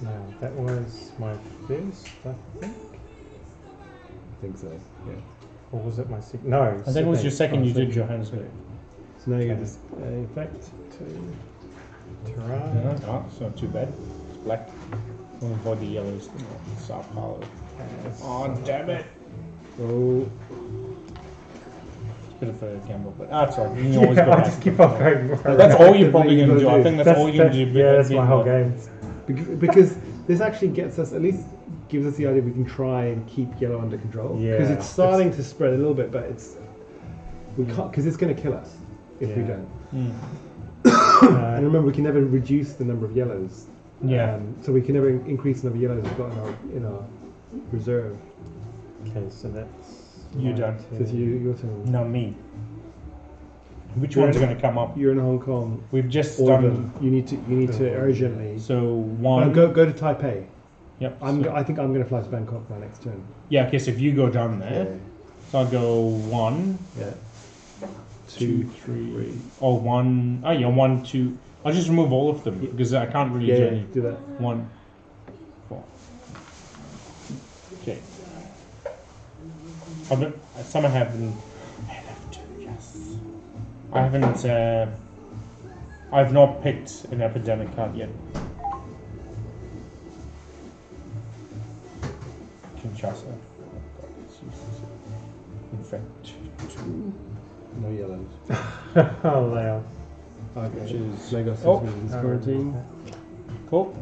Now, that was my first, I think. I think so, yeah. Or was it my second? No. I think it was your second you did second. Johannesburg. So now you get Okay. this effect to Tehran. Yeah, oh, it's not too bad. It's black. We'll avoid the yellows. Sao Paulo. Oh, damn it. oh, It's a bit of a gamble, but that's right. You can always go I'll back. just keep on going. That's all you're probably That's going to do. what I you think that's all you're going to do. Yeah, that's my whole game. because this actually gets us, at least gives us the idea we can try and keep yellow under control. Because Yeah. it's starting to spread a little bit, but we can't, because it's going to kill us if we Yeah. don't. Mm. And remember, we can never reduce the number of yellows. Yeah. So we can never increase the number of yellows we've got in our reserve. Okay, so that's You my done. So it's your turn. No, me. Which You're one's in- going to come up? You're in Hong Kong. We've just All of done. them. You need to urgently. So one. Go to Taipei. Yep. I think I'm going to fly to Bangkok my next turn. Yeah, okay, so if you go down there, so I'd go 1, Yeah. 2, 3. Oh, 1. Oh, yeah, 1, 2. I'll just remove all of them because I can't really do Yeah, any. do that. 1, 4. Okay. Some I haven't. I have 2, yes. I haven't. I've not picked an epidemic card yet. Kinshasa. In fact, 2. No yellows. Oh, they are. Okay. Which is- Lagos Oh. is quarantine. Cool.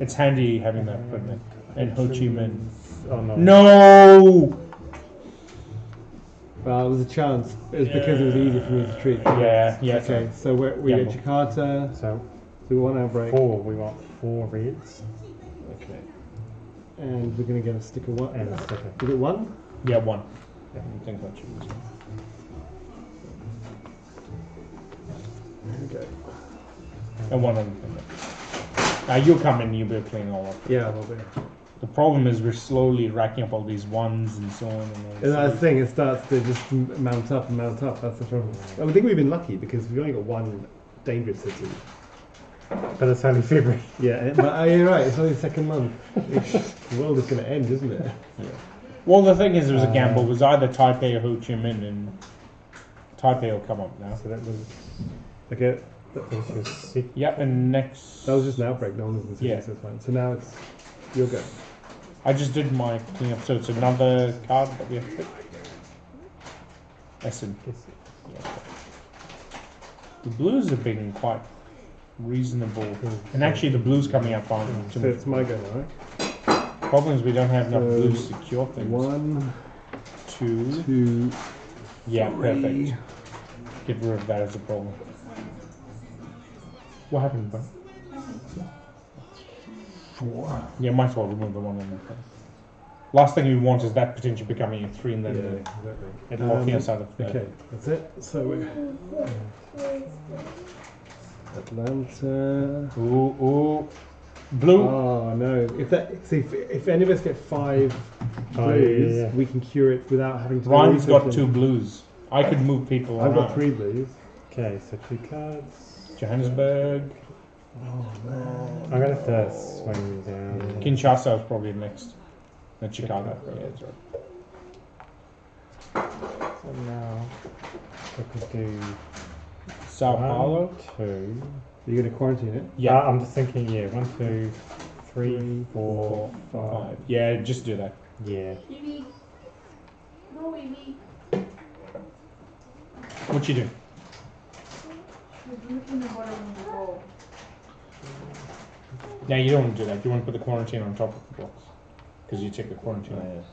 It's handy having that put in. And Ho Chi Minh. Oh no. No! Well, it was a chance. It was because it was easy for me to treat. Yeah, yeah. Okay, so we at Jakarta. So So we want outbreak. 4. We want 4 reds Okay. And we're going to get a sticker one. and a sticker. Is it 1? Yeah, 1. Yeah. I think that should be this one. Okay. And 1 on the finger. You'll come in, you'll be cleaning all up. Yeah, well, there. The problem is we're slowly racking up all these 1s and so on. And all And that's the thing, it starts to just mount up and mount up. That's the problem. I think we've been lucky because we've only got 1 dangerous city. But it's only February. Yeah, but you're right, it's only the second month. The world is going to end, isn't it? Well, the thing is, there was a gamble. It was either Taipei or Ho Chi Minh, and Taipei will come up now. So that was Okay, your second. Yep, and next... that was just an outbreak, no one was in the city, Yeah. so it's fine. So now it's your go. I just did my cleanup, so it's another card that we have to pick. Essen. Yeah. The blues have been quite reasonable, and actually the blues coming up on So it's my go now, right? problem is we don't have enough So, blues to secure things. 1, 2, 2, yeah, 3. perfect. Get rid of that as a problem. What happened, bro? 4. Yeah, might as well remove the 1 on the front. Last thing we want is that potentially becoming a 3 and Yeah, then exactly. it locking us out of the... Okay, that's it. So we're Atlanta. Ooh. Blue. Oh no! If any of us get 5 Oh, blues, yeah. we can cure it without having to. Ron's do got anything. 2 blues. I could move people I've around. got 3 blues. Okay, so 2 cards. Johannesburg. Oh man! I'm gonna have to swing down. Kinshasa is probably next. Not Chicago. Yeah, that's right. So now we could do Sao Paulo. 2. You're gonna quarantine it. Yeah. I'm just thinking. Yeah, 1, 2, 3, 4, 5. Yeah, just do that. Yeah. Evie. No, Evie. What you do? Now you don't want to do that. You want to put the quarantine on top of the box because you take the quarantine off.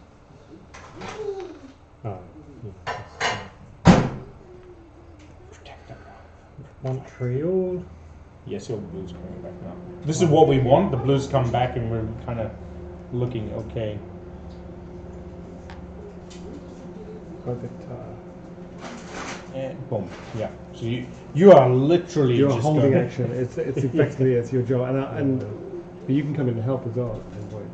Oh, yeah. Protect that. Montreal. Yes, all the blues are coming back now. This is what we want. The blues come back, and we're kind of looking okay. Bogota. And boom. Yeah. So you are literally You're just holding going, action. It's effectively it's your job, but you can come in and help as well at any point.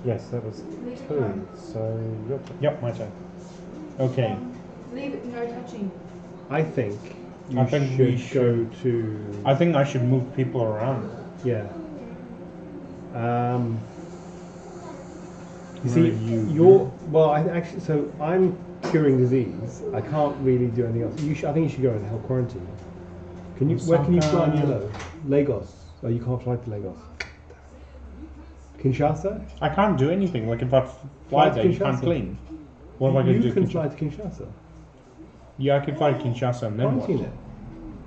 Yes, that was 2. So your turn. Yep, my turn. Okay. Leave it, no touching. I think you I think we go to I think I should move people around. yeah. You Where see, are you? you're well. I actually, so I'm curing disease. I can't really do anything else. I think you should go and help quarantine. Can you? Where can you fly in yellow? Lagos. Oh, you can't fly to Lagos. Kinshasa. I can't do anything. Like if I fly to there, you can't Kinshasa. clean. What am I going to do? You can fly to Kinshasa. Yeah, I could fly to Kinshasa and then Quarantine what? it.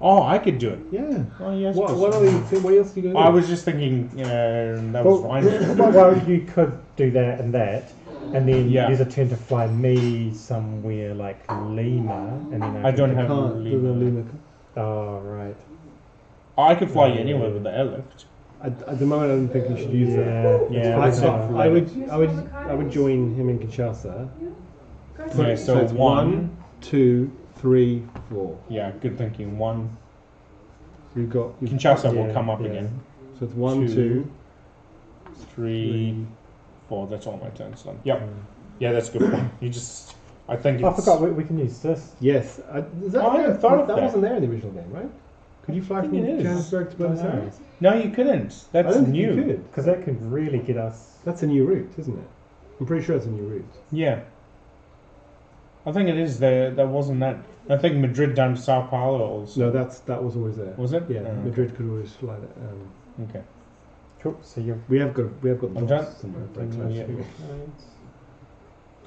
Oh, I could do it. Yeah. Oh yes. What else are you going to do? I was just thinking that was fine. Well, you could do that, and then Yeah. use a turn to fly me somewhere like Lima, and then I don't have Can't do the Lima. Lima. Oh right. I could fly you anywhere with the airlift. At the moment, I don't think you should use that. Yeah, I, that's so it. I would join him in Kinshasa. Yeah, so it's one. 2, 3, 4. Yeah, good thinking. One. You've got Kinshasa will yeah, come up yeah. again. So it's 1, 2, 2, 3, 4. That's all my turns done. Yep. Yeah, that's a good point. You just, I think I it's. forgot we can use this. Yes. Oh, I hadn't thought of that. wasn't there in the original game, right? Could you fly I from think it is. Johannesburg to Buenos No. Aires? No, you couldn't. I That's don't think new. you could. Because that could really get us. That's a new route, isn't it? I'm pretty sure it's a new route. Yeah. I think it is. There wasn't that. I think Madrid down to Sao Paulo also. No, that was always there. Was it? Yeah, Oh, Madrid could always fly that. Okay. Cool. So you're. We have got the I'm done. dots somewhere. Backslash Yeah. two.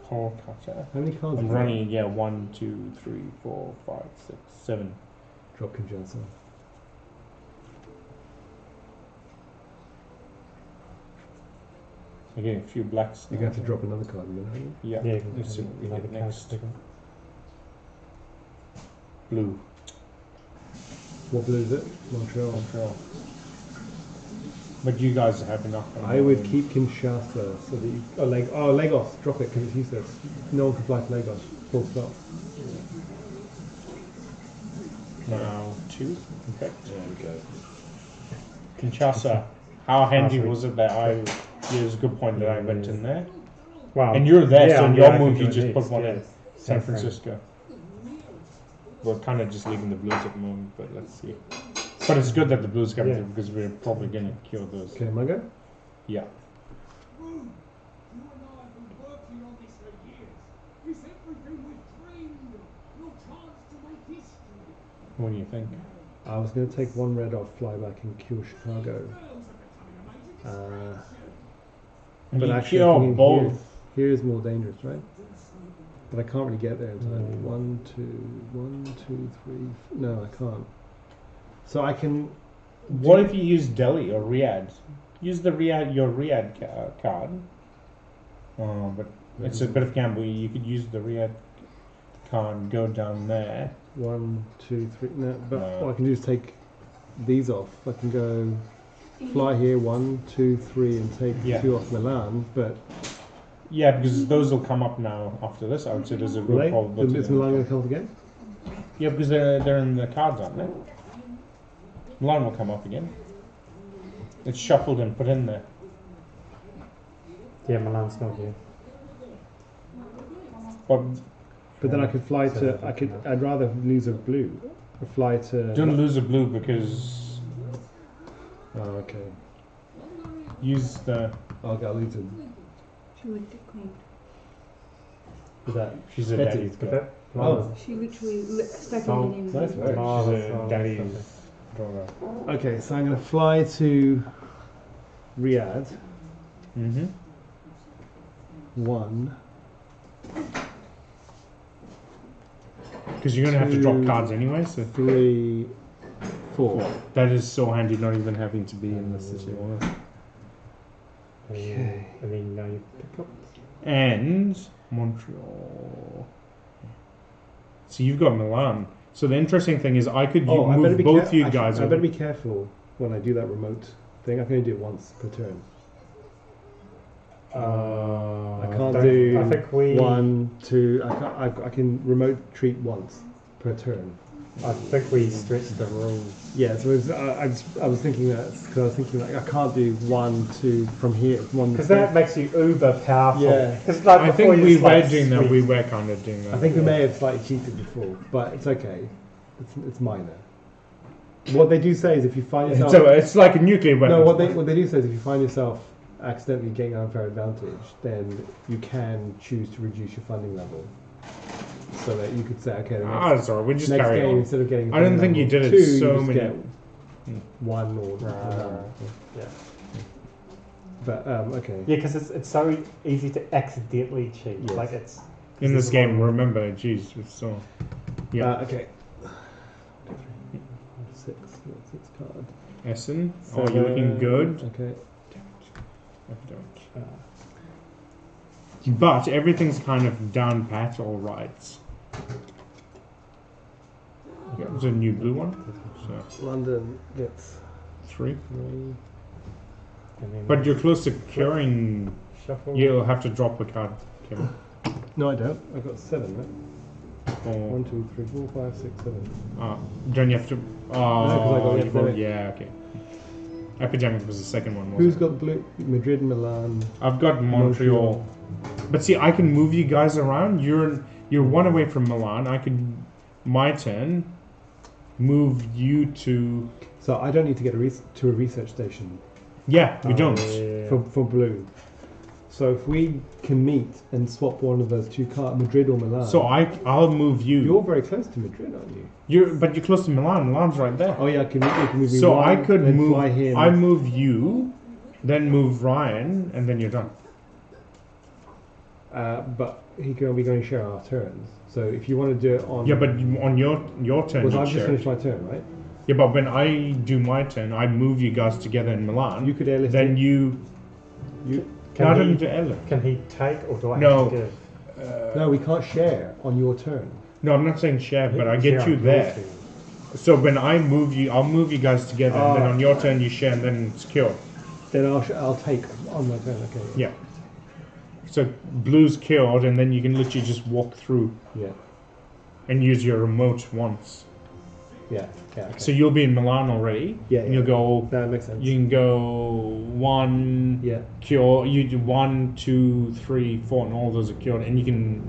Kolkata. How many cards? I'm have you running. Yeah, 1, 2, 3, 4, 5, 6, 7. got? Drop Kinshasa. Again, a few blacks. You're going to have to drop another card again, aren't you? Yeah. Yeah. Let's see what we Another get card next. sticker. Blue. What blue is it? Montreal. Montreal. But you guys have enough. on I your would own. keep Kinshasa so that you. Oh, Lagos. Drop it because it's useless. No one can fly to Lagos. Full stop. Now 2. Okay. There we go. Kinshasa. How handy sweet. was it that it was a good point that I went in there. Wow. And you're there, so in your I move can you do just it put next, one yeah. in San Francisco. We're kind of just leaving the Blues at the moment, but let's see. But it's good that the Blues come Yeah. through because we're probably going to cure those. Okay, my go. Yeah. What do you think? I was going to take 1 red off, fly back and cure Chicago. But You actually, cure thinking both. Here is more dangerous, right? But I can't really get there in time. Mm. 1, 2, 3. No, I can't. So I can. What if you use Delhi or Riyadh? Use the your Riyadh card. But it's a bit of gamble. You could use the Riyadh card, go down there. 1, 2, 3. No, but No. what I can do is take these off. I can go fly here 1, 2, 3, and take Yeah. 2 off Milan. But Yeah, because those will come up now after this. I would say there's a will real they? probability. Is Milan going to come up again? Yeah, because they're in the cards, aren't they? Milan will come up again. It's shuffled and put in there. Yeah, Milan's not here. But But then I could fly So to. that I could. doesn't I'd rather lose a blue. Or fly to. don't lose a blue because Oh, okay. use the. I'll lose a. She looked at Queen. Is that? She's a Betty. daddy's Is girl. that? Oh. She literally stuck Oh, it in. nice work. Oh, She's that's a all. daddy's daughter. Okay, so I'm going to fly to Riyadh. Mm-hmm. 1. Because you're going to have to drop 2, cards anyway, so 3, 4. that is so handy not even having to be in the city. Okay. And then now you pick up. And Montreal. So you've got Milan. So the interesting thing is I could Oh, I better move be both you guys I over. better be careful when I do that remote thing. I can only do it once per turn. I can't do I think we. 1, 2. I can remote treat once per turn. I think we stretched the rules. Yeah, so I was thinking that because I was thinking like I can't do 1, 2 from here. Because that makes you uber powerful. Yeah. Because like I before think you we just, like, were doing that. sweep. We were kind of doing that. I think we may have slightly cheated before, but it's okay. It's minor. What they do say is if you find yourself So it's like a nuclear weapon. no, what they do say is if you find yourself accidentally getting an unfair advantage, then you can choose to reduce your funding level, so that you could say, okay, the That's alright. We just next carry game on. instead of getting I don't think you did it 2, so you just many- get 1 or Yeah. But okay. Yeah, because it's so easy to accidentally cheat. Yes. Like it's In this game, remember, geez, it's so. Yeah. Okay. 6 card. Essen. Oh, you're looking good. Okay. I don't. But everything's kind of down pat, all right. Yeah, there's a new blue one. So London gets 3. 3. and then But you're close to curing. shuffle. You'll have to drop a card, Kevin. No, I don't. I've got 7, right? Or 1, 2, 3, 4, 5, 6, 7. don't you have to? 'cause I got you got, epidemic. yeah, okay. Epidemic was the second one. Who's Wasn't got blue? Madrid, Milan. it? I've got Montreal. But see, I can move you guys around. You're 1 away from Milan. I could, my turn, move you to. So I don't need to get to a research station Yeah, we don't. Yeah. for blue. So if we can meet and swap one of those 2 cards, Madrid or Milan. So I'll move you. You're very close to Madrid, aren't you? But you're close to Milan. Milan's right there. Oh yeah, you can move me So one, I could then move. fly him. I move you, then move Ryan, and then you're done. But we're going to share our turns. So if you want to do it on Yeah, but on your turn, well, you I've just share. finished my turn, right? Yeah, but when I do my turn, I move you guys together in Milan. You could airlift then it. you. You No, I don't he, need to airlift. can he take or do I No. have to give? no, we can't share on your turn. No, I'm not saying share, but I Share get you on there. your turn. So when I move you, I'll move you guys together, and then Ah. on your turn you share, and then it's cured. Then I'll take on my turn. Okay. Yeah. So blue's cured, and then you can literally just walk through Yeah. and use your remote once. Yeah. Yeah. Okay. So you'll be in Milan already. Yeah, And yeah. you'll go. That makes sense. You can go 1 Yeah. cure. You do 1, 2, 3, 4, and all those are cured. And you can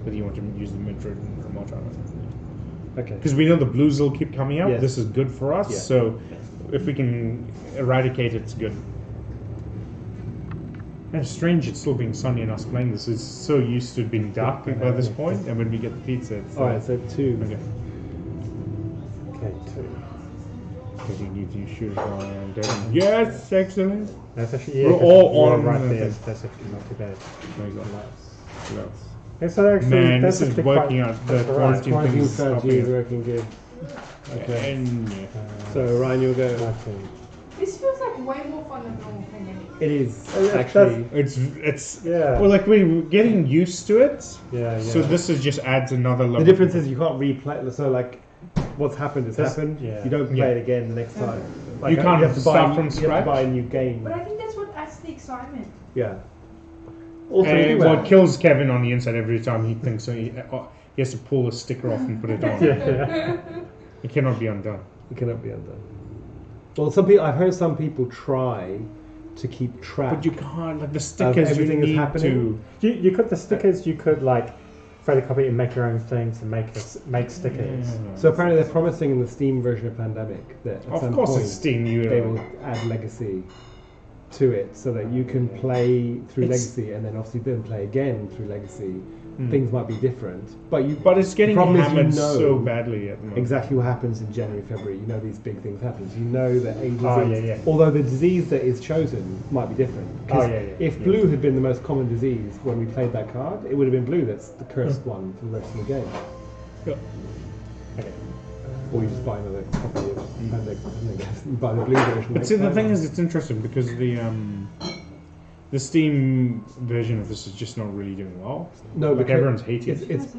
whether you want to use the Madrid remote or not. Okay. Because we know the blues will keep coming out. Yes. This is good for us. Yeah. So if we can eradicate it, it's good. And it's strange it's still being sunny and us playing this. It's so used to being dark by this point, and when we get the pizza, it's All right. So 2. okay. Okay, 2. Because you need to shoot on Devon. Yes, excellent. That's actually yeah. We're 'cause all we're on right the there. thing. That's actually not too bad. There you go. Relax. And so actually, Man, that's this is actually working quite, out. The that's all right. quarantine thing Quarantine is strategy is helping. working good. Okay. And So Ryan, you'll go. My turn. This feels like way more fun than normal pandemic. It is yeah, actually. it's Yeah. well, like we're getting used to it. Yeah, yeah. So this is just adds another level. The difference is you can't replay. So like, what's happened has This- happened. yeah. You don't play Yeah. it again the next time. You can't have to buy. start from you have scratch. to buy a new game. But I think that's what adds the excitement. Yeah. Also, And well, what kills Kevin on the inside every time he thinks so he has to pull a sticker off and put it on. yeah. It cannot be undone. it cannot be undone. Well, some people. I've heard some people try to keep track. But you can't, like the stickers, everything you that's need happening. You could the stickers. You could like photocopy and make your own things and make stickers. So apparently they're promising in the Steam version of Pandemic that at Of some course point it's Steam, you they will add Legacy to it so that you can play through It's- Legacy and then obviously then play again through Legacy. Hmm. Things might be different, but you But it's getting problem is you hammered know so badly at the moment. exactly what happens in January, February. You know these big things happen. So you know that a disease, Oh, yeah, yeah. although the disease that is chosen might be different. 'Cause Oh, yeah, yeah, if yeah. blue had been the most common disease when we played that card, it would have been blue that's the cursed one for the rest of the game. Okay. Or you just buy another copy of and buy the blue version. But see, the thing is, it's interesting because the Steam version of this is just not really doing well. no, Like because everyone's hating it. it's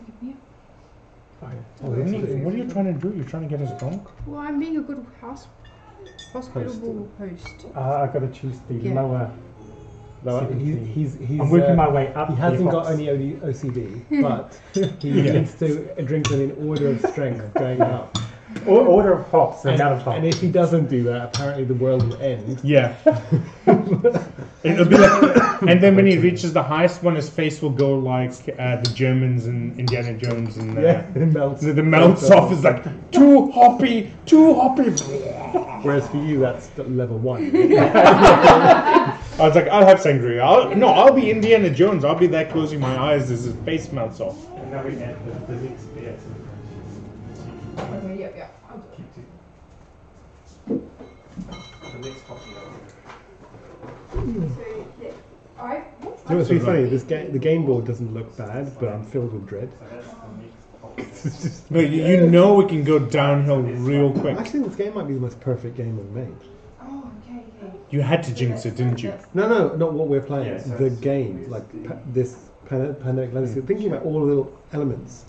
What are you trying to do? You're trying to get us drunk? Well, I'm being a good hospitable host. I've got to choose the Yeah. lower. he's I'm working my way up. He the hasn't got box. any OCD, but he Yeah. needs to drink them in order of strength going up. Order of hops, the amount of hops. And if he doesn't do that, apparently the world will end. Yeah. It'll be like, and then when he reaches the highest one, his face will go like the Germans and Indiana Jones and Yeah, it melts. the melts off is like too hoppy. Whereas for you, that's level 1. I was like, I'll have sangria. I'll be Indiana Jones. I'll be there closing my eyes as his face melts off. And now we add the next bit. Okay, yeah. I'll do it. The next copy. So, yeah. You know what's really funny? The game board doesn't look bad, but I'm filled with dread. But you know it can go downhill real quick. Actually, this game might be the most perfect game ever made. Oh, okay. You had to jinx it, didn't you? No, not what we're playing. Yeah, so the it's- game, like this Pandemic Landscape. Thinking about all the little elements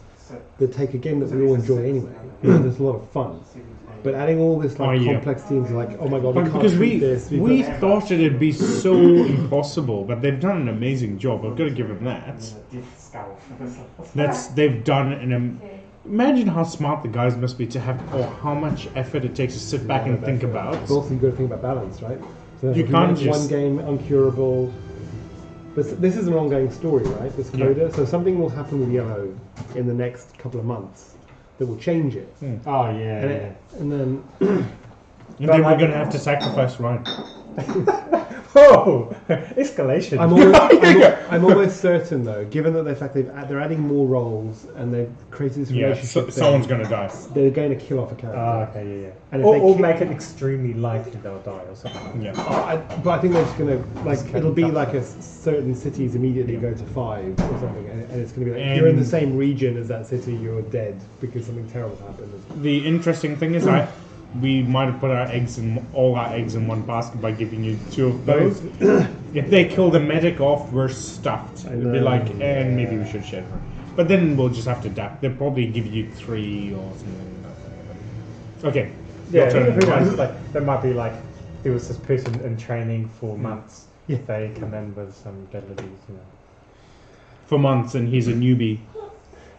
that take a game that we all enjoy anyway. There's a lot of fun. But adding all this like Oh, yeah. complexity into like, oh my god, we can't Because treat this. we got- thought it'd be so impossible, but they've done an amazing job. I've got to give them that. They've done imagine how smart the guys must be to have, or how much effort it takes to sit back and think about. But also you've got to think about balance, right? So You if can't make just- one game uncurable. But this is an ongoing story, right? This Yeah. coda. So something will happen with Yellow in the next couple of months that will change it. Oh yeah. And, and then And then we're going to have to sacrifice Ryan. Oh, escalation. I'm almost certain though, given that the fact they're adding more roles and they've created this Yeah, relationship, thing, someone's going to die. they're going to kill off a character. Okay, yeah. And if Or, they or kill- make it extremely likely they'll die or something. Yeah. But I think they're just going to like Just it'll be cut like certain cities immediately go to 5 or something, and it's going to be like if you're in the And- same region as that city, you're dead because something terrible happened. The interesting thing is, we might have put all our eggs in one basket by giving you 2 of those. If they kill the medic off, we're stuffed. I It'd be know, like, and yeah. maybe we should share her. But then we'll just have to adapt. They'll probably give you 3 or something. Okay. Yeah, Your turn, who knows? Ryan. Like, there might be like, there was this person in training for months. Yeah. They come in with some abilities, you know. For months, and he's a newbie.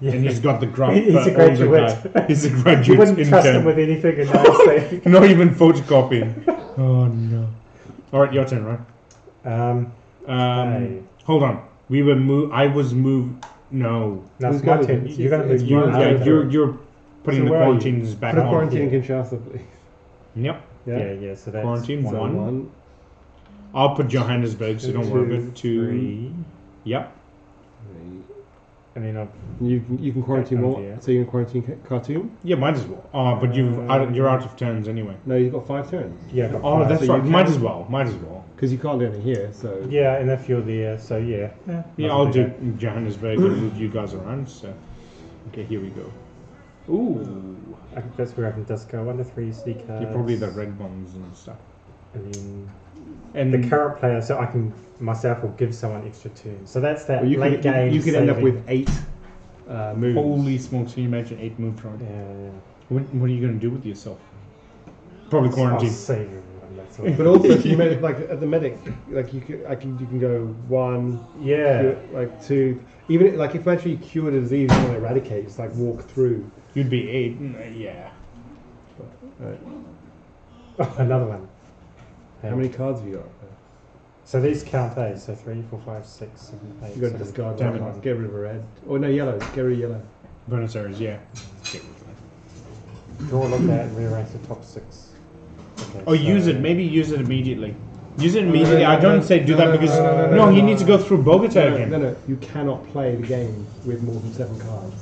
Yeah. And he's got the grunt. He's a older graduate. guy. He's a You graduate wouldn't trust him intern. with anything and now say, Not even photocopying. Oh no. Alright, your turn, right? Hey. Hold on. We were moved. I was moved. No. no, Who's it's my got it? turn. You're going to It's move. your your turn. Yeah, turn. you're putting So the where are you? quarantines back Put a on. quarantine in Kinshasa, please. Yep. Yeah, so that's Quarantine, So one. 1. I'll put Johannesburg, so don't worry about it. 2. 3. Yep. And then You can quarantine more. Yeah. So you can quarantine Khartoum. Yeah, might as well. But you're out of turns anyway. No, you've got 5 turns yeah, but Oh, that's so right. you Might can- as well. Might as well. because you can't do anything here. So yeah, and if you're there, so yeah. Yeah, I'll do Johannesburg and move you guys around. So, okay, here we go. Ooh, I think that's where I can just go 1 to 3 SD cards. you're probably the red ones and stuff. And then And the current player, so I can myself will give someone extra turns. So that's that Well, you late could game. you could end up saving. with 8 moves. holy smokes! Can you imagine 8 moves right? Yeah. What are you going to do with yourself? Probably I'll quarantine. save everyone. That's all. But also, if you made like at the medic, like you can go 1, Yeah. like 2. Even like if actually you cure the disease, you want to eradicate, just like walk through. You'd be 8. Yeah. Oh, another one. How many cards have you got? So these count as so 3, 4, 5, 6, 7, 8. You got to discard Damn one it. card. Get rid of a red. Oh no, yellow. Get rid of yellow. Buenos Aires, yeah. Draw a look at and rearrange the top 6. Okay, Oh, use so- it. Maybe use it immediately. Use it no, immediately. no, I don't no, say do no, that no, because no, he no, needs to go through Bogota again. No, you cannot play the game with more than 7 cards.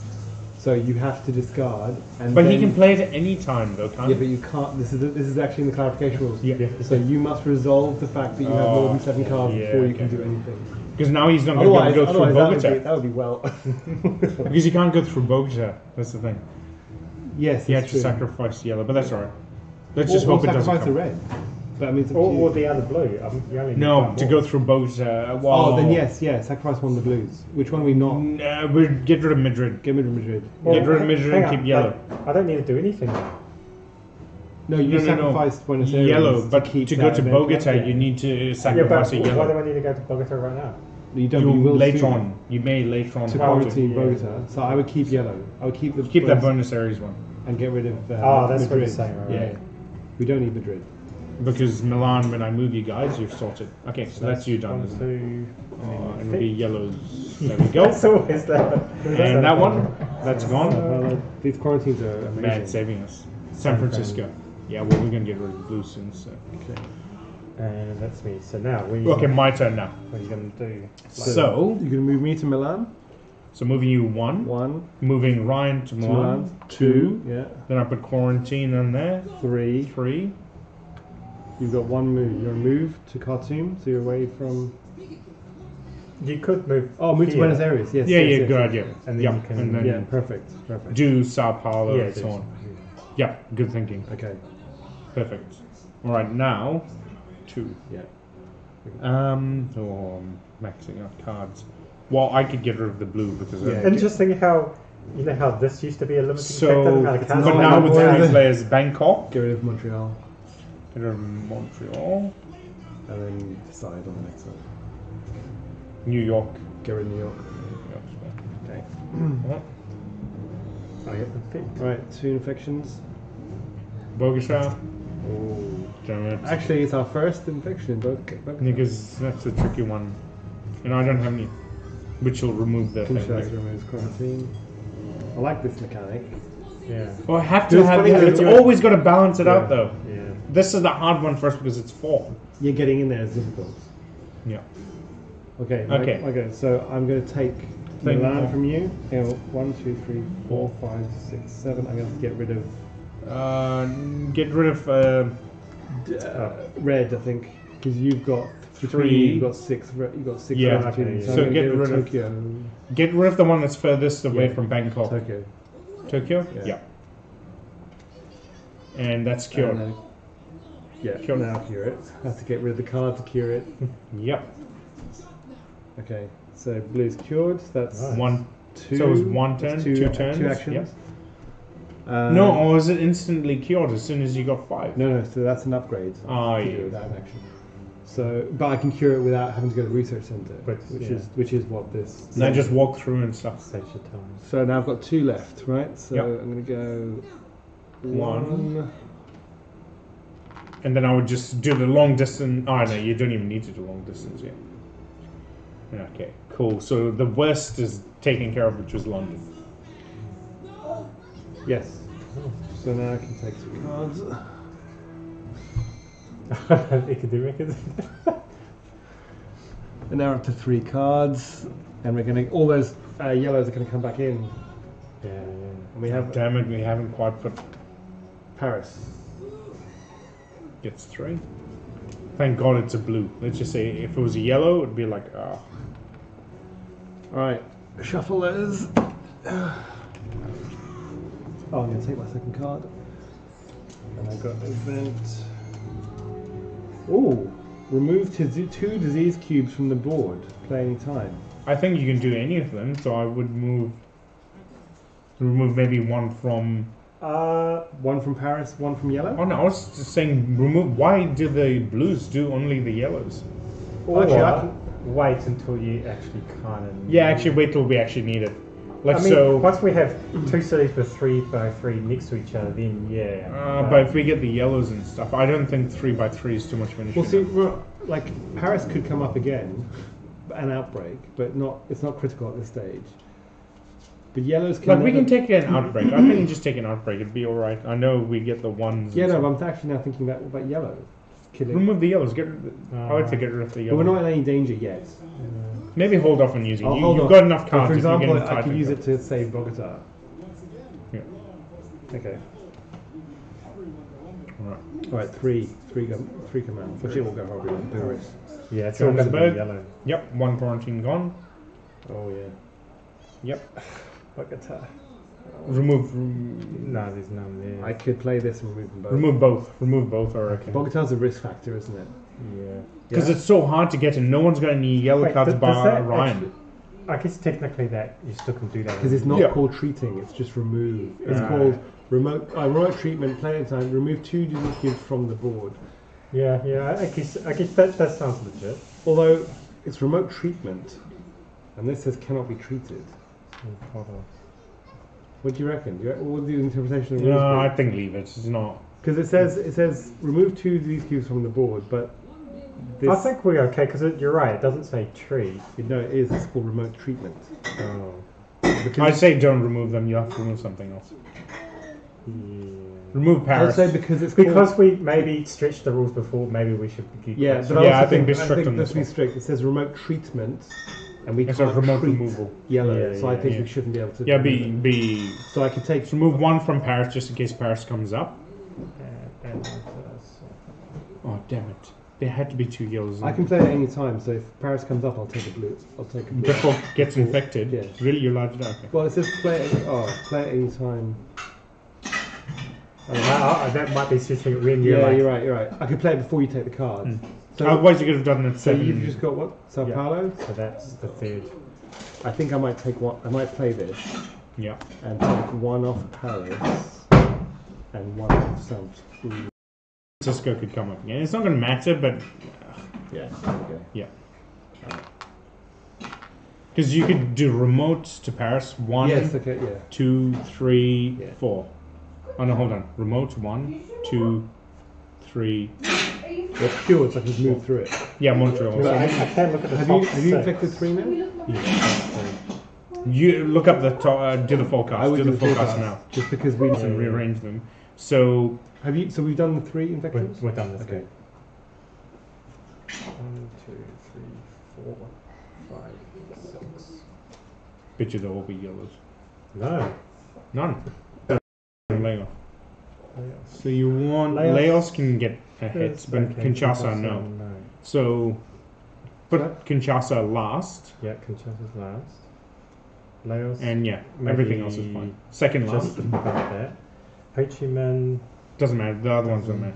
So you have to discard, and But he then- can play it at any time, though, can't Yeah, he? but you can't. This is actually in the clarification rules. Yeah. So you must resolve the fact that you have more than 7 cards yeah, before you okay. can do anything. Because now he's not going to Otherwise, go through Bogota. that would be well. Because you can't go through Bogota. That's the thing. Yes, You have it's to true. sacrifice yellow, but that's alright. Let's Or- just or hope it doesn't sacrifice come. the red. But I mean, it's up to you. Or the other blue. You only need No, one to more. go through Bogota. Well, Oh, then yes, sacrifice one of the blues. Which one are we not? We'll get rid of Madrid. Get rid of Madrid. Get rid of Madrid hang and on, keep yellow. like, I don't need to do anything now. No, you No. sacrificed Buenos Aires. Yellow, but keep to that go to event Bogota, active. you need to Yeah, sacrifice but a why yellow. do I need to go to Bogota right now? You don't. You You will later soon on. You may later on to have quarantine yeah. Bogota. So I would keep yellow. I would keep the keep that Buenos- Buenos Aires one and get rid of. Oh, that's what Madrid. you're saying, right, Yeah, right. we don't need Madrid. because Milan. When I move you guys, you've sorted. Okay, so that's you done. One, Isn't it? two. And it'll be yellows. There we go. That's always that. And that one, that's gone. These quarantines are amazing. Bad saving us. San Francisco. Yeah, well, we're gonna get rid of the blue soon. So. Okay. And that's me. So now we. Okay, my turn now. What are you going to do? So, You're gonna move me to Milan. so moving you 1, 1, moving Ryan to to Milan, Milan. 2, Yeah. then I put quarantine in there, 3. 3. You've got one move. You're gonna move to Khartoum, so you're away from. You could move. Oh, move to here. Buenos Aires. Yes. Yeah, yes, yeah, yes, good yes. idea. And then yeah, you can- and then Yeah, perfect. Perfect. do Sao Paulo Yeah, and so do- on. Yeah, good thinking. Okay. Perfect. All right, now 2. Yeah. Oh, I'm maxing out cards. Well, I could get rid of the blue because Yeah. Interesting how you know how this used to be a limiting So, factor. How the it's cards but not are now like with one of 3 the- players, Bangkok, Get rid of Montreal, get rid of Montreal, and then decide on the next one. New York. Get rid of New York. Okay. I get the pick. All right. 2 infections. Bogota. Damn it. Actually, it's our first infection in both. Because that's a tricky one. And I don't have any. Which will remove the thing. Kinshasa removes quarantine. I like this mechanic. Yeah. Well, I have to It's have funny it. how It's you- always got to balance it out, though. Yeah. This is the hard one first because it's 4. You're getting in there is difficult. Yeah. Okay. Okay. Okay. So I'm going to take Thing Milan off. from you. 1, 2, 3, 4, 5, 6, 7. I'm going to get rid of Get rid of. red. I think because you've got 3. 3. You've got 6. You've got 6. Yeah, red okay, too. yeah. So, So I'm gonna get rid of- Tokyo. Get rid of the one that's furthest away Yeah. from Bangkok. Tokyo. Tokyo? Yeah. And that's cured. And then- yeah. Cure. Now cure it. Have to get rid of the card to cure it. Yep. Okay. So blue's cured. So that's Nice. 1. 2. So it's 1 turn, That's 2 turns. 2 actions. Yep. Uh, No, or is it instantly cured as soon as you got 5? No, so that's an upgrade. Ah, to do yeah. with that action. So, but I can cure it without having to go to research center, But, which yeah. is what this. And I just walk through and stuff. Saves your time. So now I've got 2 left, right? So Yep. I'm going to go 1. And then I would just do the long distance. Oh, no, you don't even need to do long distance yet. Okay, cool. So the west is taken care of, which was London. Yes. So now I can take 3 cards. It could do it. And now we're up to 3 cards, and we're going to all those yellows are going to come back in, Yeah, and we have Damn it, we haven't quite put. Paris. Gets 3. Thank God it's a blue. Let's just say if it was a yellow, it'd be like, ah. All right, shuffle those. Oh, I'm going to take my second card. And I've got event. Oh, remove 2 disease cubes from the board. Play any time. I think you can do any of them, so I would remove maybe 1 from. 1 from Paris, 1 from yellow. Oh no, I was just saying remove. Why do the blues do only the yellows? Or Actually, I can- wait until you actually kind of. Yeah, actually wait till we actually need it. Like I mean, so. once we have 2 cities with 3x3 next to each other, then yeah. But if we get the yellows and stuff, I don't think 3x3 is too much of an issue. Well, see, like Paris could come up again, an outbreak, but it's not critical at this stage. But yellows can. Like we never- can take an outbreak. I think just take an outbreak. It'd be all right. I know we get the ones. Yeah, and no, stuff. but I'm actually now thinking about yellow. Killing. Remove the yellows. Get. I would say get rid of the But yellows. we're not in any danger yet. Maybe hold off on using. I'll You, hold you've off. got enough But cards. for if you get example, in I tight could and use go. it to save Bogota. Okay. Right. Alright, three commands. Actually, we'll go Harvey and Pyrrhus. Yeah, it's all going to be Johannesburg. yellow. Yep, one quarantine gone. Oh yeah. Yep. Bogota. Remove. No, there's none there. I could play this and remove them both. Remove both. Remove both, I reckon. Bogota's a risk factor, isn't it? Yeah. Because it's so hard to get, and no one's got any yellow Wait, cards does bar that Ryan. actually- I guess technically that you still can do that. Because it's not Yeah. called treating, it's just remove. It's Right. called remote treatment, play at a time, remove 2 duty cubes from the board. Yeah, I guess that sounds legit. Although it's remote treatment, and this says cannot be treated. Hold on. What do you reckon? What do you interpretation of No, I rules? think leave it. It's not. Because it says remove 2 duty cubes from the board, but this, I think we're okay because you're right. It doesn't say tree. no, it is. It's called remote treatment. Oh. I say don't remove them. You have to remove something else. Yeah. Remove I'd Paris. say because it's Because called, we maybe stretched the rules before, maybe we should keep. yeah, that. but Yeah, I, I think be strict on let's this be one. strict. It says remote treatment, and we It's can't a remote treat removal. yellow, Yeah, so I yeah, think yeah. we shouldn't be able to. Yeah, remove be it. be. So I could take. Remove one from Paris just in case Paris comes up. And, Oh damn it! There had to be 2 yellows. I can play at any time. So if Paris comes up, I'll take a blue. I'll take a blue. Before it gets infected. Yeah. Really, you're allowed to do that? Okay. Well, it says play at any time. that might be suiting when you're Yeah, like. you're right. I could play it before you take the card. Mm. So, Otherwise, you could have done it at so 7. you've just got what? Sao Yeah. Paulo. So that's the third. I think I might take one. I might play this Yeah. and take one off Paris and one off Sao. Cisco could come up again. It's not going to matter, but Yeah. Okay. because you could do remote to Paris 1, Yes. Okay. Yeah. 2, 3, Yeah. 4. Oh no, hold on. Remote 1, 2, 3. Well, pure. It's like he's moved through it. Yeah, Montreal. But I can't look at the Have top you six. infected 3 now? You look up the do the I forecast. would Do the forecast now. just because we And rearrange them. So have you. So we've done the 3 We're, infections. we're done this. Okay. 1, 2, 3, 4, 5, 6. bet you they'll all be yellows. No. None. Laos. So you want Laos- Laos can get a hit, Yes, but okay, Kinshasa no. So put What? Kinshasa last, Yeah, Kinshasa's last. Laos. and yeah, Maybe everything else is fine. Second last Just about that. Ho Chi Minh doesn't matter. The other ones don't matter.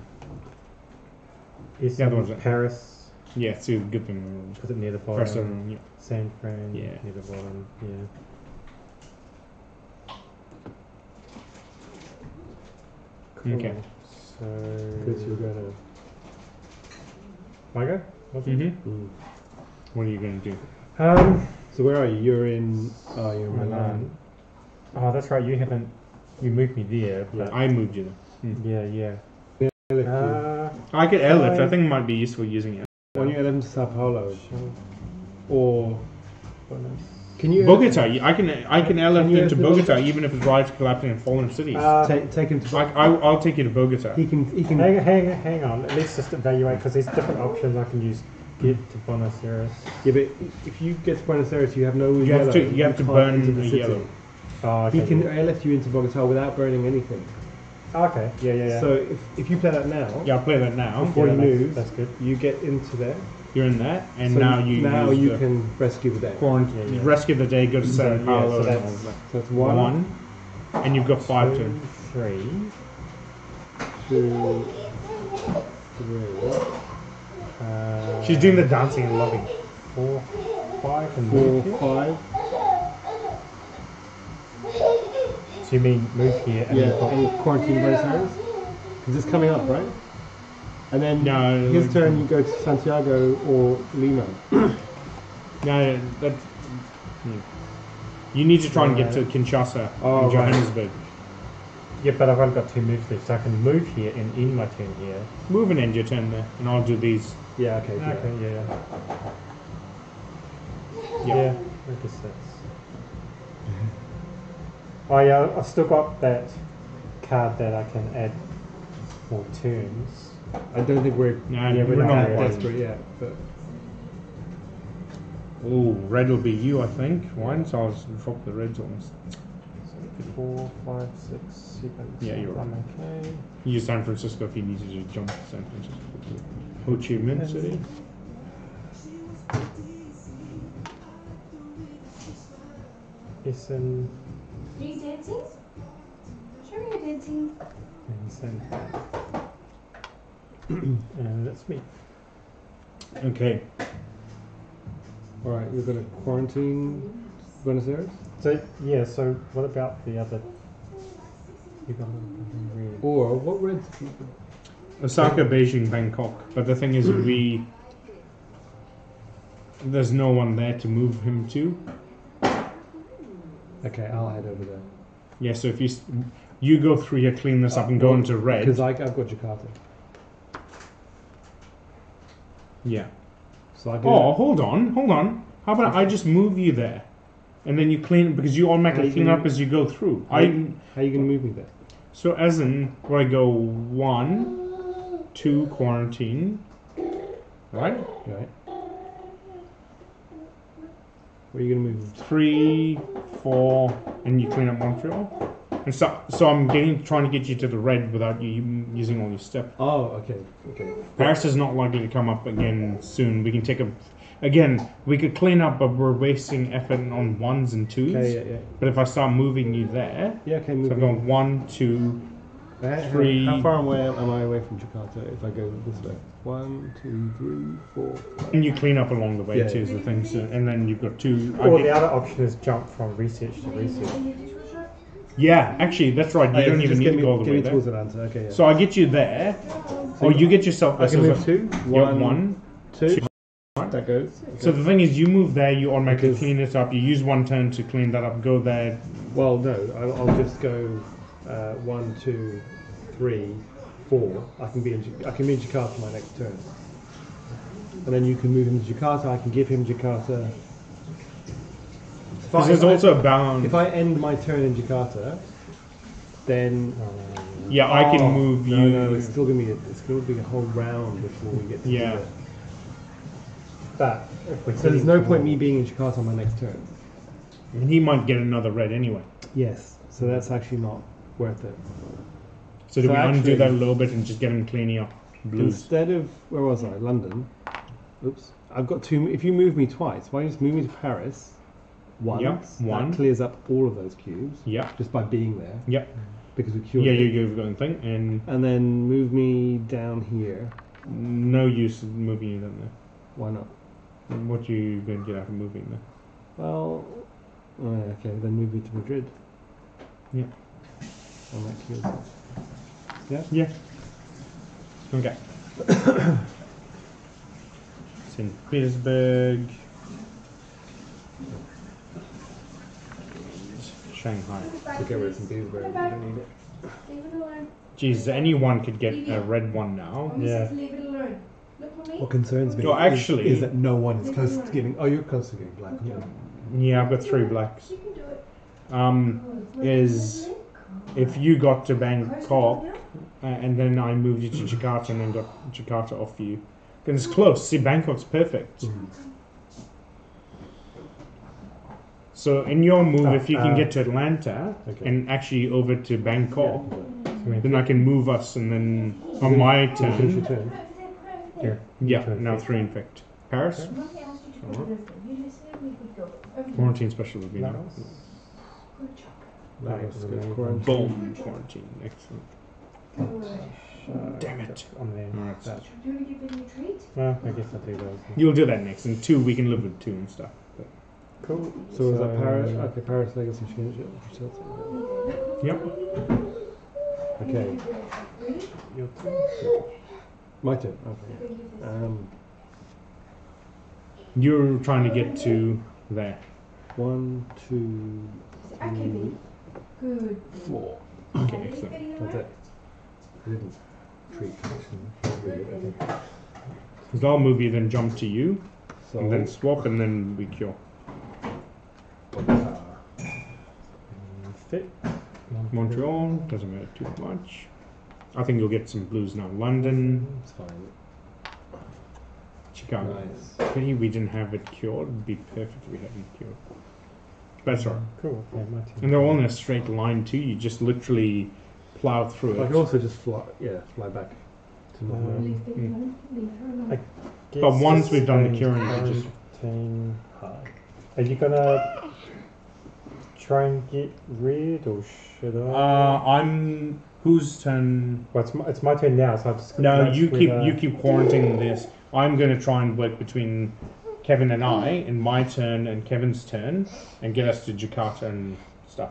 is The other ones are- Paris. Yeah, so good thing. Put it near the First bottom. one, yeah. San Fran. Yeah. Near the bottom. Yeah. Cool. Okay. So. Because you're gonna. My go? Mm-hmm. What are you going to do? So where are you? You're in. Oh, you're in Milan. Milan. Oh, that's right. You haven't. You moved me there. But I moved you yeah, yeah. there. I could airlift. I think it might be useful using it. Why don't you add them to Sao Paulo? Or Bonus. can you Bogota. I can airlift Can you into airlift Bogota even if it's riots collapsing in fallen cities. take him to? I'll take you to Bogota. He can. Hang on. Let's just evaluate because there's different options I can use. Get to Buenos Aires. Yeah, but if you get to Buenos Aires, you have no You yellow. have to can't burn enter the city. yellow. Oh, okay. He can airlift you into Bogota without burning anything. Okay. Yeah. So if you play that now, Yeah, I'll play that now. before Yeah, you that's- move, that's good. you get into there. You're in that, and So now you use the can rescue the day. quarantine. Yeah. Rescue the day. Go to Sao yeah, Paulo. so and all that's- of that. So that's one, and you've got 5 to. 2, 3. 2, 3, She's doing the dancing and loving. 4, 5, and 4, move here. 5. So you mean move here and Yeah, then pop- and quarantine Buenos Aires. Because it's coming up, right? And then No, his turn, you go to Santiago or Lima. No, that. You need to try and get to Kinshasa Oh, and right. Johannesburg. Yeah, but I've only got 2 moves left, so I can move here and end my turn here. Move and end your turn there, and I'll do these. Yeah, okay. do that. Okay, yeah. Yep. Yeah, I guess that's. Oh yeah, I've still got that card that I can add more turns. I don't think we're No, Yeah, we're we're not. not that one. desperate yet. But Oh, red will be you, I think. One, so I'll drop the reds on. 4, 5, 6, 7. Yeah, you're right. I'm okay. You use San Francisco if you needed to jump to San Francisco. Ho Chi Minh City. Essen Are you dancing? Show me your dancing. and San and that's me. Okay. All right, you're going to quarantine Buenos Aires? So yeah, so what about the other? You got something weird. Or what reds? Osaka, Beijing, Bangkok. But the thing is, there's no one there to move him to. Okay, I'll head over there. Yeah, so if you go through here, clean this up, and go into red. Because I've got Jakarta. Yeah. So I can. Oh, hold on. How about I just move you there, and then you clean because you automatically How you clean gonna- up as you go through. How you going to move me there? So as in where I go 1, 2 quarantine, right? Right. Where are you going to move? 3, 4, and you clean up Montreal. And so I'm trying to get you to the red without you using all your steps. Oh, okay. Okay. Paris is not likely to come up again soon. We can take we could clean up, but we're wasting effort on 1s and 2s. Okay, yeah. But if I start moving you there, Yeah, okay, so move I'm me. going 1, 2, How 3. How far away am I away from Jakarta if I go this way? 1, 2, 3, 4. and you clean up along the way Yeah, too, yeah. is the thing. So, and then you've got 2. Or the other option is jump from research to research. Yeah, actually, that's right. You don't even need to go all the way Get me towards there. Atlanta. Okay, yeah. So I get you there, or you get yourself. I can so move 2. yeah, 1. 2. two. That goes. So the thing is, you move there, you automatically Because- clean it up. You use 1 turn to clean that up. Go there. Well, no, I'll just go 1, 2, 3, 4. I can be in Jakarta my next turn, and then you can move him to Jakarta. I can give him Jakarta. Because there's also a bound. If I end my turn in Jakarta, then Yeah, I can move you. No, it's still gonna be a whole round before we get to Yeah. do it. But if we're So there's getting no to point more- me being in Jakarta on my next turn. And he might get another red anyway. Yes. So that's actually not worth it. So do So we undo actually- that a little bit and just get him cleaning up blues? Instead of where was I? London. Oops. I've got 2. If you move me twice, why don't you just move me to Paris once? Yep, one. That clears up all of those cubes Yeah. just by being there Yeah. because we cured Yeah, it. you're going thing, and And then move me down here. no use in moving you down there. Why not? What you going to get out of moving there? Well, okay. Then move me to Madrid. Yeah. And that cures it. Yeah. Okay. St. Petersburg. Shanghai. To get rid of some Petersburg. You don't need it. Leave it alone. Jeez, anyone could get a red one now. Mommy Yeah. says leave it alone. Look, Mommy. What concerns me No, actually- is that no one is close to getting. Oh, you're close to getting black. Yeah. Yeah, I've got 3 blacks. You can do it. Is if you got to Bangkok and then I moved you to Jakarta and then got Jakarta off you, then it's close. See, Bangkok's perfect. So in your move, if you can get to Atlanta Okay. and actually over to Bangkok, Yeah. then I can move us and then on my Can you finish your turn, turn? Here. yeah, Turn now infect. 3 infect. Paris, Mommy asked you to go to this thing. You just said we could go. Over quarantine special would be That nice. was- Good job. Lagos was goes amazing. quarantine. Boom, quarantine, excellent. Good. Damn it. On there. Alright. That- Do you want to give them a treat? Well, I guess I'll do those. You'll do that next, and 2 we can live with 2 and stuff. But Cool. So was that Paris? Okay, Paris, Lagos, and Chelsea. yep. Okay, Ready? Your turn. my turn. Okay. You're trying to get to there. 1, 2, Okay, baby. Good. 4. Okay, Are you excellent. getting That's around? it. I didn't treat connection. That's really good, I think. Because I'll move you, then jump to you, So, and then swap, and then we cure. Fit. Montreal, doesn't matter too much. I think you'll get some blues now. London, it's fine. Chicago. Nice. Pity we didn't have it cured. It'd be perfect if we had it cured. But it's alright. Cool. Okay, my turn. And they're all in a straight line too. You just literally plow through I it. can also just fly back to North America. Leave Vicky alone. Leave her alone. But once Guess we've done the it's curing, we just- quarantine hard. Are you gonna try and get rid, or should I? Whose turn? Well, it's my turn now, so I've just. No, that's you whether- keep quarantining this. I'm going to try and work between Kevin and I in my turn and Kevin's turn and get us to Jakarta and stuff.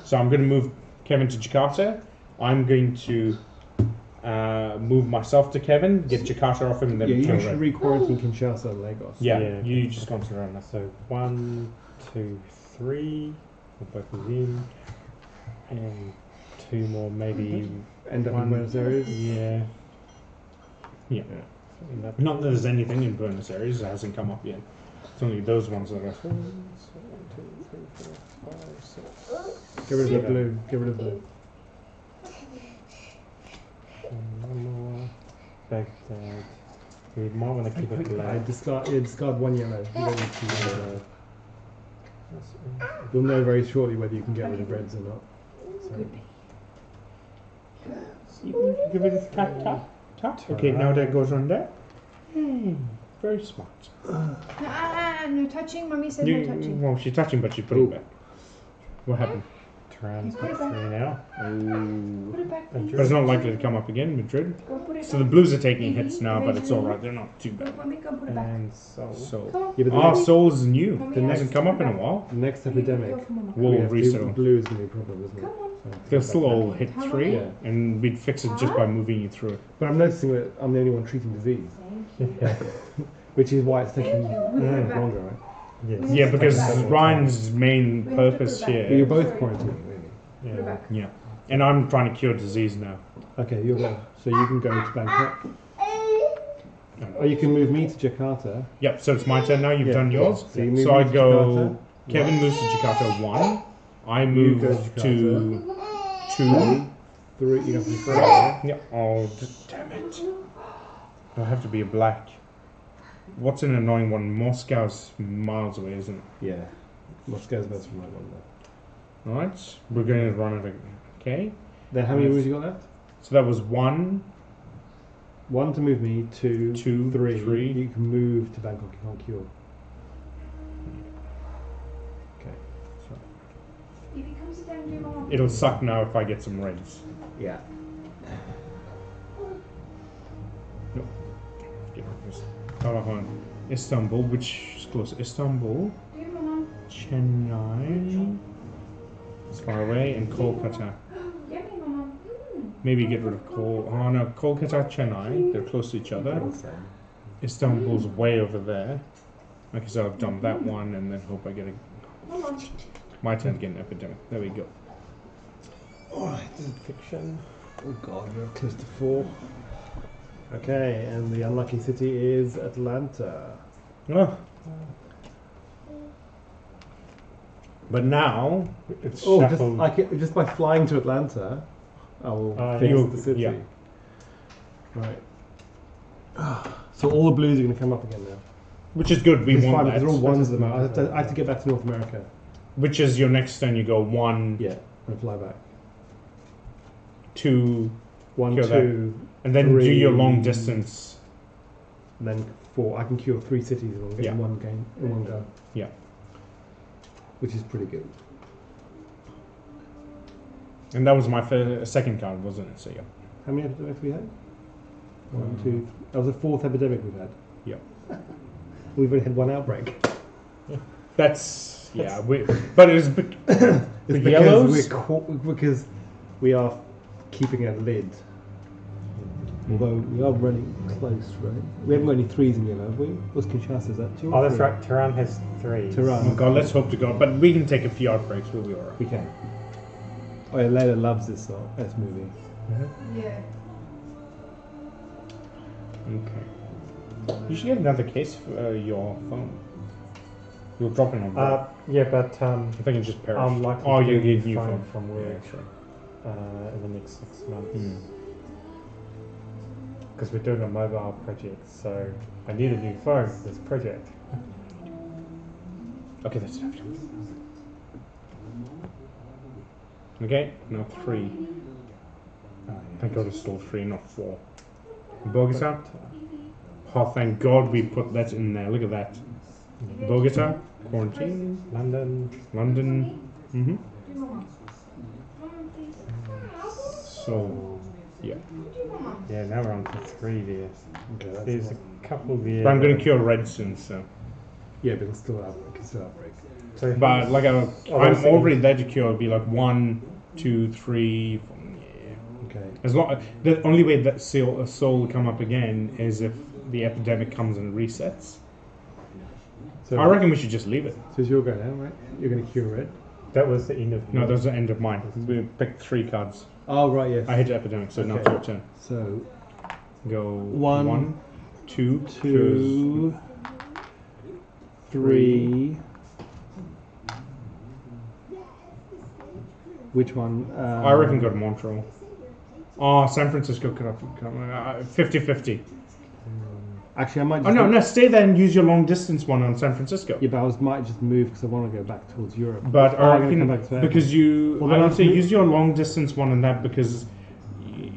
So I'm going to move Kevin to Jakarta. I'm going to move myself to Kevin, get Jakarta off him, and then Yeah, you kill should Red. re-quarantine Kinshasa and Lagos. Yeah, Yeah. you just concentrate on that. So 1, 2, 3. We'll both of in, and 2 more, maybe. End up in One. Buenos Aires. Yeah. Yeah. In that Not that there's anything in Buenos Aires that hasn't come up yet. It's only those ones that are. 1, 2, 3, 4, 5, 6. Get rid of the blue. Get rid of blue. One more. Baghdad. We might want to keep it black. Discard one yellow. You don't need to. That's- You'll know very shortly whether you can get rid of reds or not. So, Give it a tap, tap, tap. Okay, now that goes on there. Very smart. No touching. Mummy said no touching. Well, she's touching, but she put it back. What happened? Turan's got 3 now. Put it back, please. But it's not likely to come up again, Madrid. Go put it So the back. Blues are taking hits now, but it's alright. They're not too bad. Mummy, go put it back. And so. So, Come on. yeah, but our the Soul's new. Mummy, It ask hasn't you come to up in put a it back. while. next You need to epidemic. go for Mama. We'll we have to- resettle. Blue is going to be a problem, isn't it? Come on. So, They'll still all hit Come 3, on. and we'd fix it just by moving you through it. But I'm noticing that I'm the only one treating disease, Thank you. which is why it's taking Thank you. We'll put it back. longer, right? Yes. Yeah, because Right. Ryan's main We have to purpose put it back. But you're here. both Sorry. quarantining, really. Put it Yeah. back. Yeah. And I'm trying to cure disease now. Okay, you're go. So you can go to Bangkok. Or you can move me to Jakarta. Yep, so it's my turn now. You've Yeah. done yours. So you move So I me to go. Jakarta. Kevin moves to Jakarta 1. I You move go to to 2. 3, you have to be 3. Yeah? Yeah. Oh, damn it. It'll have to be a black. What's an annoying one? Moscow's miles away, isn't it? Yeah. Moscow's best from my one though. Alright. We're going to run it again. Okay. Then how many moves you got left? So that was 1. 1 to move me, 2, 2, 3. 3. You can move to Bangkok, you can't cure. Okay. If he comes down to your mama. It'll suck now if I get some reds. Yeah. Get rid of this. Kalahan. Istanbul, which is close. Istanbul, Do your mama. Chennai, it's far away, and Kolkata. Yummy, mama. Maybe get rid of Oh no, Kolkata, Chennai. They're close to each other. Istanbul's way over there. Okay, so I've done that one, and then hope I get a. Mama. My turn to get an epidemic. There we go. Alright. Fiction. Oh god, we're close to 4. Okay, and the unlucky city is Atlanta. Oh. But now It's Oh, shuffled. just by flying to Atlanta, I will fix you- the city. yeah. Right. So all the blues are going to come up again now. which is good. We It's fine want because that. they're all ones of them. I have to get back to North America. Which is your next turn. You go 1, Yeah, and fly back. 2, 1, Cure that. 2, and then do your 3. long distance. and then 4. I can cure 3 cities in Yeah. one game, in one go. Yeah. Which is pretty good. And that was my second card, wasn't it? So yeah. How many epidemics have we had? 1, 2. That was the 4th epidemic we've had. Yeah. We've only had 1 outbreak. That's yeah. But it was the It's yellows. because we are keeping a lid. Although we are running close, right? We haven't got any 3s in yellow, have we? What's Kinshasa? Is that 2 or Oh, that's 3? right. Turan has 3. Turan. Oh God, let's hope to God. But we can take a few outbreaks. We'll be alright. We can. Oh yeah, Layla loves this movie. Yeah. Okay. You should get another case for your phone. You'll drop it on board. Yeah, but I think it just perished. I'm likely Oh, to you get need a new phone phone. from work Yeah, sure. in the next 6 months. Hmm. Because we're doing a mobile project, so I need a new phone for this project. Okay, that's enough. Okay, now 3. Thank God it's still 3, not 4. Bogota. Oh, thank God we put that in there. Look at that. Bogota, quarantine, London. London. So, yeah. Yeah, now we're on to 3 there. Okay, that's There's a couple there. But I'm going to cure red soon, so. yeah, but it's still outbreak. So But like I'm those already things- there to cure. It'd be like 1, 2, 3. 4, yeah. Okay. As long the only way that soul will come up again is if the epidemic comes and resets. So I reckon we should just leave it. So it's your go now, right? You're going to cure red. that was the end of. No, that was the end of mine. We picked 3 cards. Oh right, yes. I hit epidemic, so now it's Okay. your turn. So Go One, 1, 2, 2, 3. Which one? I reckon go to Montreal. Oh, San Francisco could have 50-50. Actually, I might. Oh Just no, stay there and use your long distance one on San Francisco. Yeah, but might just move because I want to go back towards Europe. But Oh, I I'm gonna come reckon back to because you, Well, I then would I'll say move- use your long distance one on that because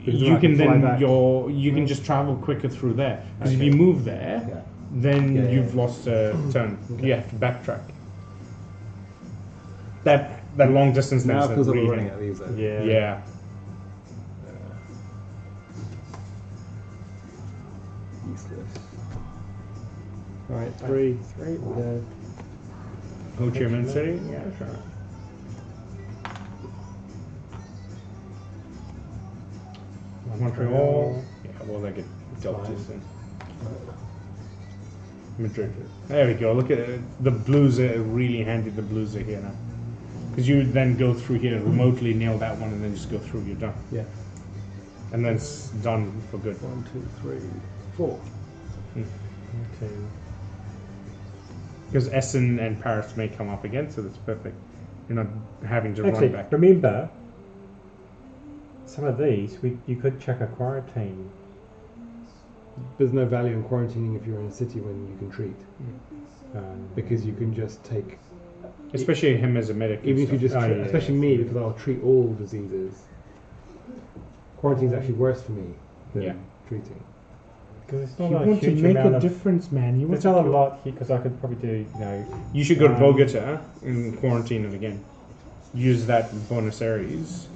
Because you I can can fly then back. you can just travel quicker through there. Because if Okay. you move there, Yeah. then Yeah, yeah, you've yeah. lost a turn. Okay. You have to backtrack. That long distance Now thing's it feels like really we're running out of these. Though. Yeah. Yeah. Useless. All right, 3. 3. Go. Ho Chi Minh City. Yeah, sure. Montreal. Yeah, well, they get dealt to soon. Madrid. There we go. Look at it. The blues are really handy. The blues are here now. Because you then go through here, remotely nail that one, and then just go through. You're done. Yeah. And then it's done for good. 1, 2, 3, 4. Okay. Because Essen and Paris may come up again, so that's perfect. You're not having to Actually, run back. remember, some of these you could chuck a quarantine. There's no value in quarantining if you're in a city when you can treat, because you can just take. Especially him as a medic. and Even if you stuff. just, Oh, treat, yeah, especially yeah. me, because I'll treat all diseases. Quarantine's actually worse for me than Yeah. treating. Because it's not You a want to huge make amount a of. difference, man. You want There's to not a lot here because I could probably do, You should go to Um, Bogota and quarantine it again. Use that bonus areas.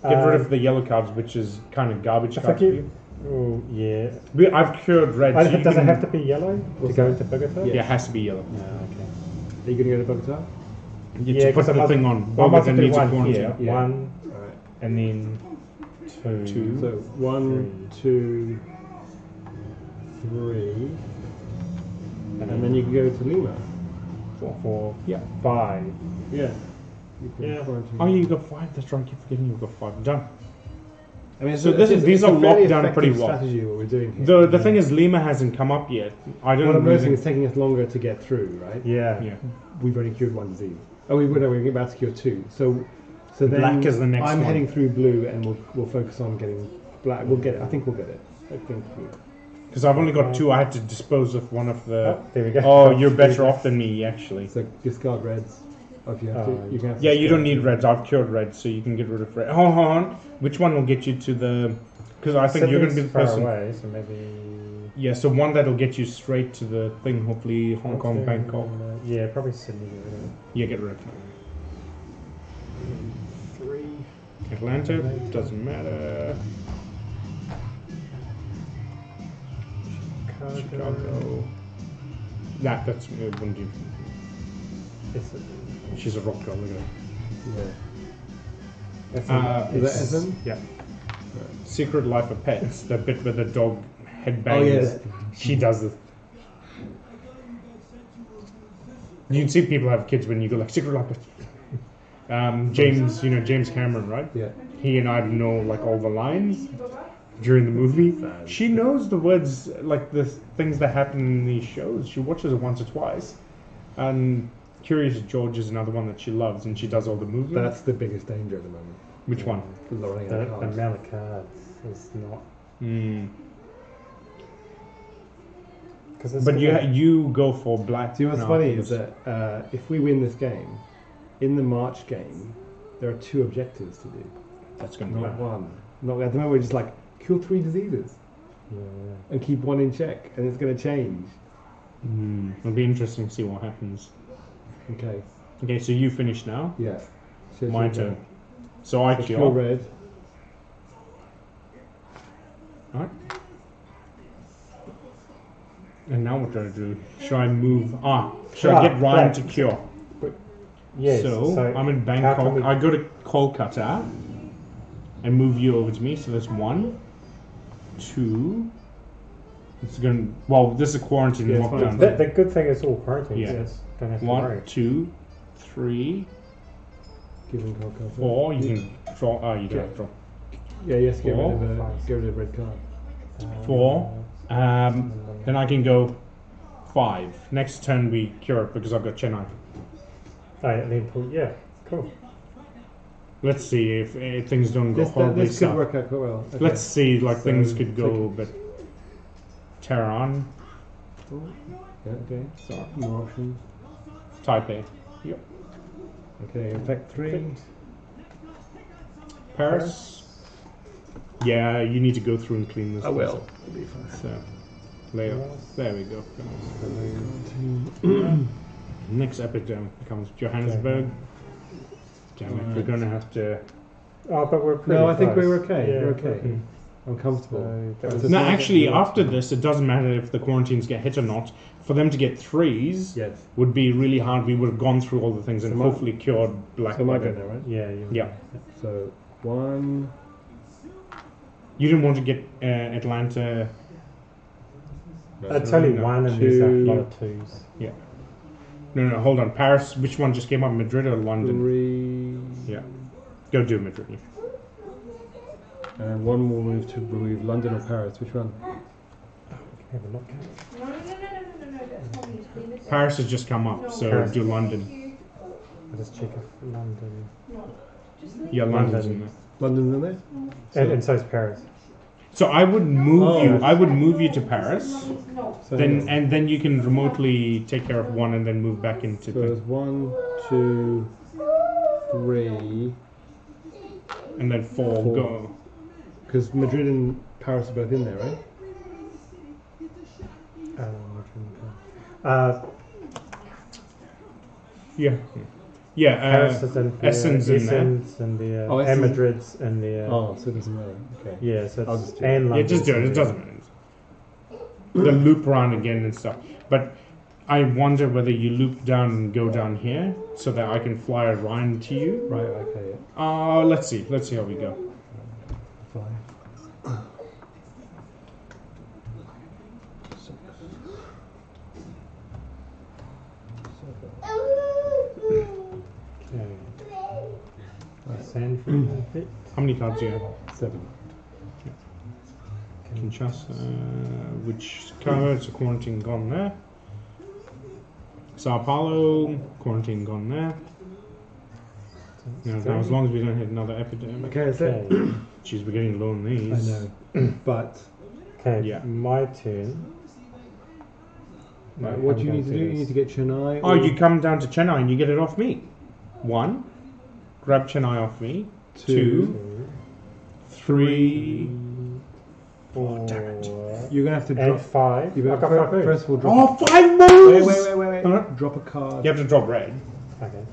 Get rid of the yellow cards, which is kind of garbage if I cards. for get- you. Oh yeah. I've cured red. so you Does it can- have to be yellow to What's go that? into Bogota? Yeah, it has to be yellow. No, okay. Are you going to go to Bogota? You to put the thing on. Well, I Bogota might do needs a one quarantine. here, Yeah. one, Alright. and then two. Two. So 1, 2, 3, and then you can go to Lima. Four, Yeah. 5. Yeah. You can Yeah. quarantine. Oh, you got 5. That's right. I keep forgetting you got 5. Done. I mean, So these are a fairly locked down pretty effective well. strategy what we're doing here. The thing is, Lima hasn't come up yet. I don't What I'm really noticing think- is taking us longer to get through, right? Yeah. Yeah. We've only cured 1 disease. Oh, we're about to cure 2. So then Black is the next I'm one. heading through blue, and we'll focus on getting black. We'll get it. I think we'll get it. I think. Because I've only got 2. I had to dispose of one of the. Oh, there we go. Oh, you're better off than me, actually. So discard reds. Oh, if you have to, you can have to Yeah, you don't discard. need reds. I've cured reds, so you can get rid of red. Hold on. Which one will get you to the? Because I think you're going to be the far person. away, so maybe. Yeah, so one that'll get you straight to the thing. Hopefully, Hong Kong, Bangkok. Yeah, probably Sydney. Really. Yeah, get rid of it. 3. Atlanta doesn't matter. Chicago. That's it wouldn't do. It's, She's a rock girl. Look at her. it's, Is that It's- Essen? Yeah. Secret Life of Pets. The bit where the dog headbangs. Oh yeah. She does this. You can see people have kids when you go like Secret Life of Pets. James, James Cameron, right? Yeah. He and I know like all the lines during the movie. She knows the words, like the things that happen in these shows. She watches it once or twice. And Curious George is another one that she loves, and she does all the movements. That's the biggest danger at the moment. Which one? The running the out of cards. amount of cards is not. Cause But you go for black. See what's now funny for is this. that if we win this game, in the March game, there are 2 objectives to do, That's going to be not bad. one. Not at the moment. We're just like kill 3 diseases Yeah. and keep 1 in check, and it's going to change. It'll be interesting to see what happens. Okay. Okay, so you finish now. Yeah. So My it's your turn. So I So kill cure. red. Alright. And now what do I do? Should I move? Should I get Ryan to cure? Yes. So I'm in how Bangkok. can we- I go to Kolkata and move you over to me. So that's 1, 2. It's going. Well, this is a quarantine Yeah, it's lockdown. fine. The good thing is all quarantine. Yeah. Yes. Don't have to worry. 1, 2, 3, Given Kolkata. 4. You can draw. Oh, you don't have to draw. Yeah, yes. Get rid of 4. get rid of red card. 4. Then I can go 5. Next turn we cure it because I've got Chennai. And then pull. Yeah. Cool. Let's see if things don't go This horribly this could south. work out quite well. Okay. Let's see, like So, things could go, take- but Tehran, Yeah, okay. so More options. Taipei, Okay, effect 3. Paris. Yeah, you need to go through and clean this. I place will. up. It'll be fine. So, Leo. There we go. Next epidemic comes Johannesburg. Damn it, we're gonna have to. Oh, but we're pretty No, I think close. we're okay. Yeah, We're okay. I'm comfortable. So that was- Just No, wanna get actually, the after option. this, it doesn't matter if the quarantines get hit or not. For them to get 3s Yes. would be really hard. We would have gone through all the things and So my- hopefully cured black. So my Widow. go now, right? Yeah. You Yeah. So 1. You didn't want to get Atlanta. It's only No, 1 and there's a 2. lot of 2s. No, hold on. Paris. Which one just came up? Madrid or London? 3. Yeah. Go do Madrid. And 1 more move to remove London or Paris. Which one? Have a look. No, that's not me. Leave it there. Paris has just come up, so Paris. do London. Thank you. I'll just check if London. No, just leave Yeah, it. London's in there. London's in there? And so is Paris. So I would move Oh. you. I would move you to Paris. No. So Then you can remotely take care of 1 and then move back into. So there's 1, 2, 3. And then 4 4. go. Because Madrid and Paris are both in there, right? Yeah. Yeah. Paris is in there. Essence in there. Essence and the Oh, and Essence. Madrid's and the Oh, so it doesn't matter. Okay. yeah. So I'll it's just do and Yeah, London. just do it. It doesn't matter. The loop around again and stuff. But I wonder whether you loop down and go down here so that I can fly a Ryan to you. Right, okay. Yeah. Let's see. Let's see how we go. Fine. Okay. Sand from that bit. How many cards do you have? 7. Kinshasa, which cover? It's a quarantine gone there. Sao Paulo, quarantine gone there. Now as long as we don't hit another epidemic. Okay, that's it. Okay. Jeez, we're getting low on I these. know. But Okay. Yeah. My turn. right, what do you need to do? You need to get Chennai. Oh, you come down to Chennai and you get it off me. 1, grab Chennai off me. 2, 3. Four. damn it. You're gonna have to And drop. 5. You I've better got 5 moves. first of all drop. Oh, 5 Wait, moves! wait. Huh? Drop a card. You have to drop red. Okay.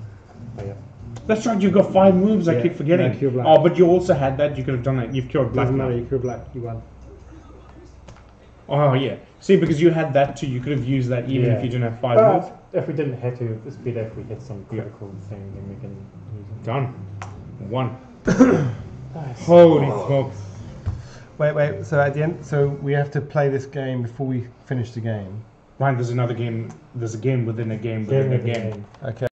Oh yeah. That's right, you've got 5 moves, I Yeah, keep forgetting. no, cure black. Oh, but you also had that, you could have done that. You've cured black. Doesn't now. matter. You could black. You won. Oh, yeah. See, because you had that too, you could have used that even Yeah. if you didn't have 5 moves. But if we didn't have to, it's better if we hit some critical thing, then we can use it. Done. 1. Holy smoke. Wait. So at the end, so we have to play this game before we finish the game. Ryan, there's another game. There's a game within a game within a game. Okay.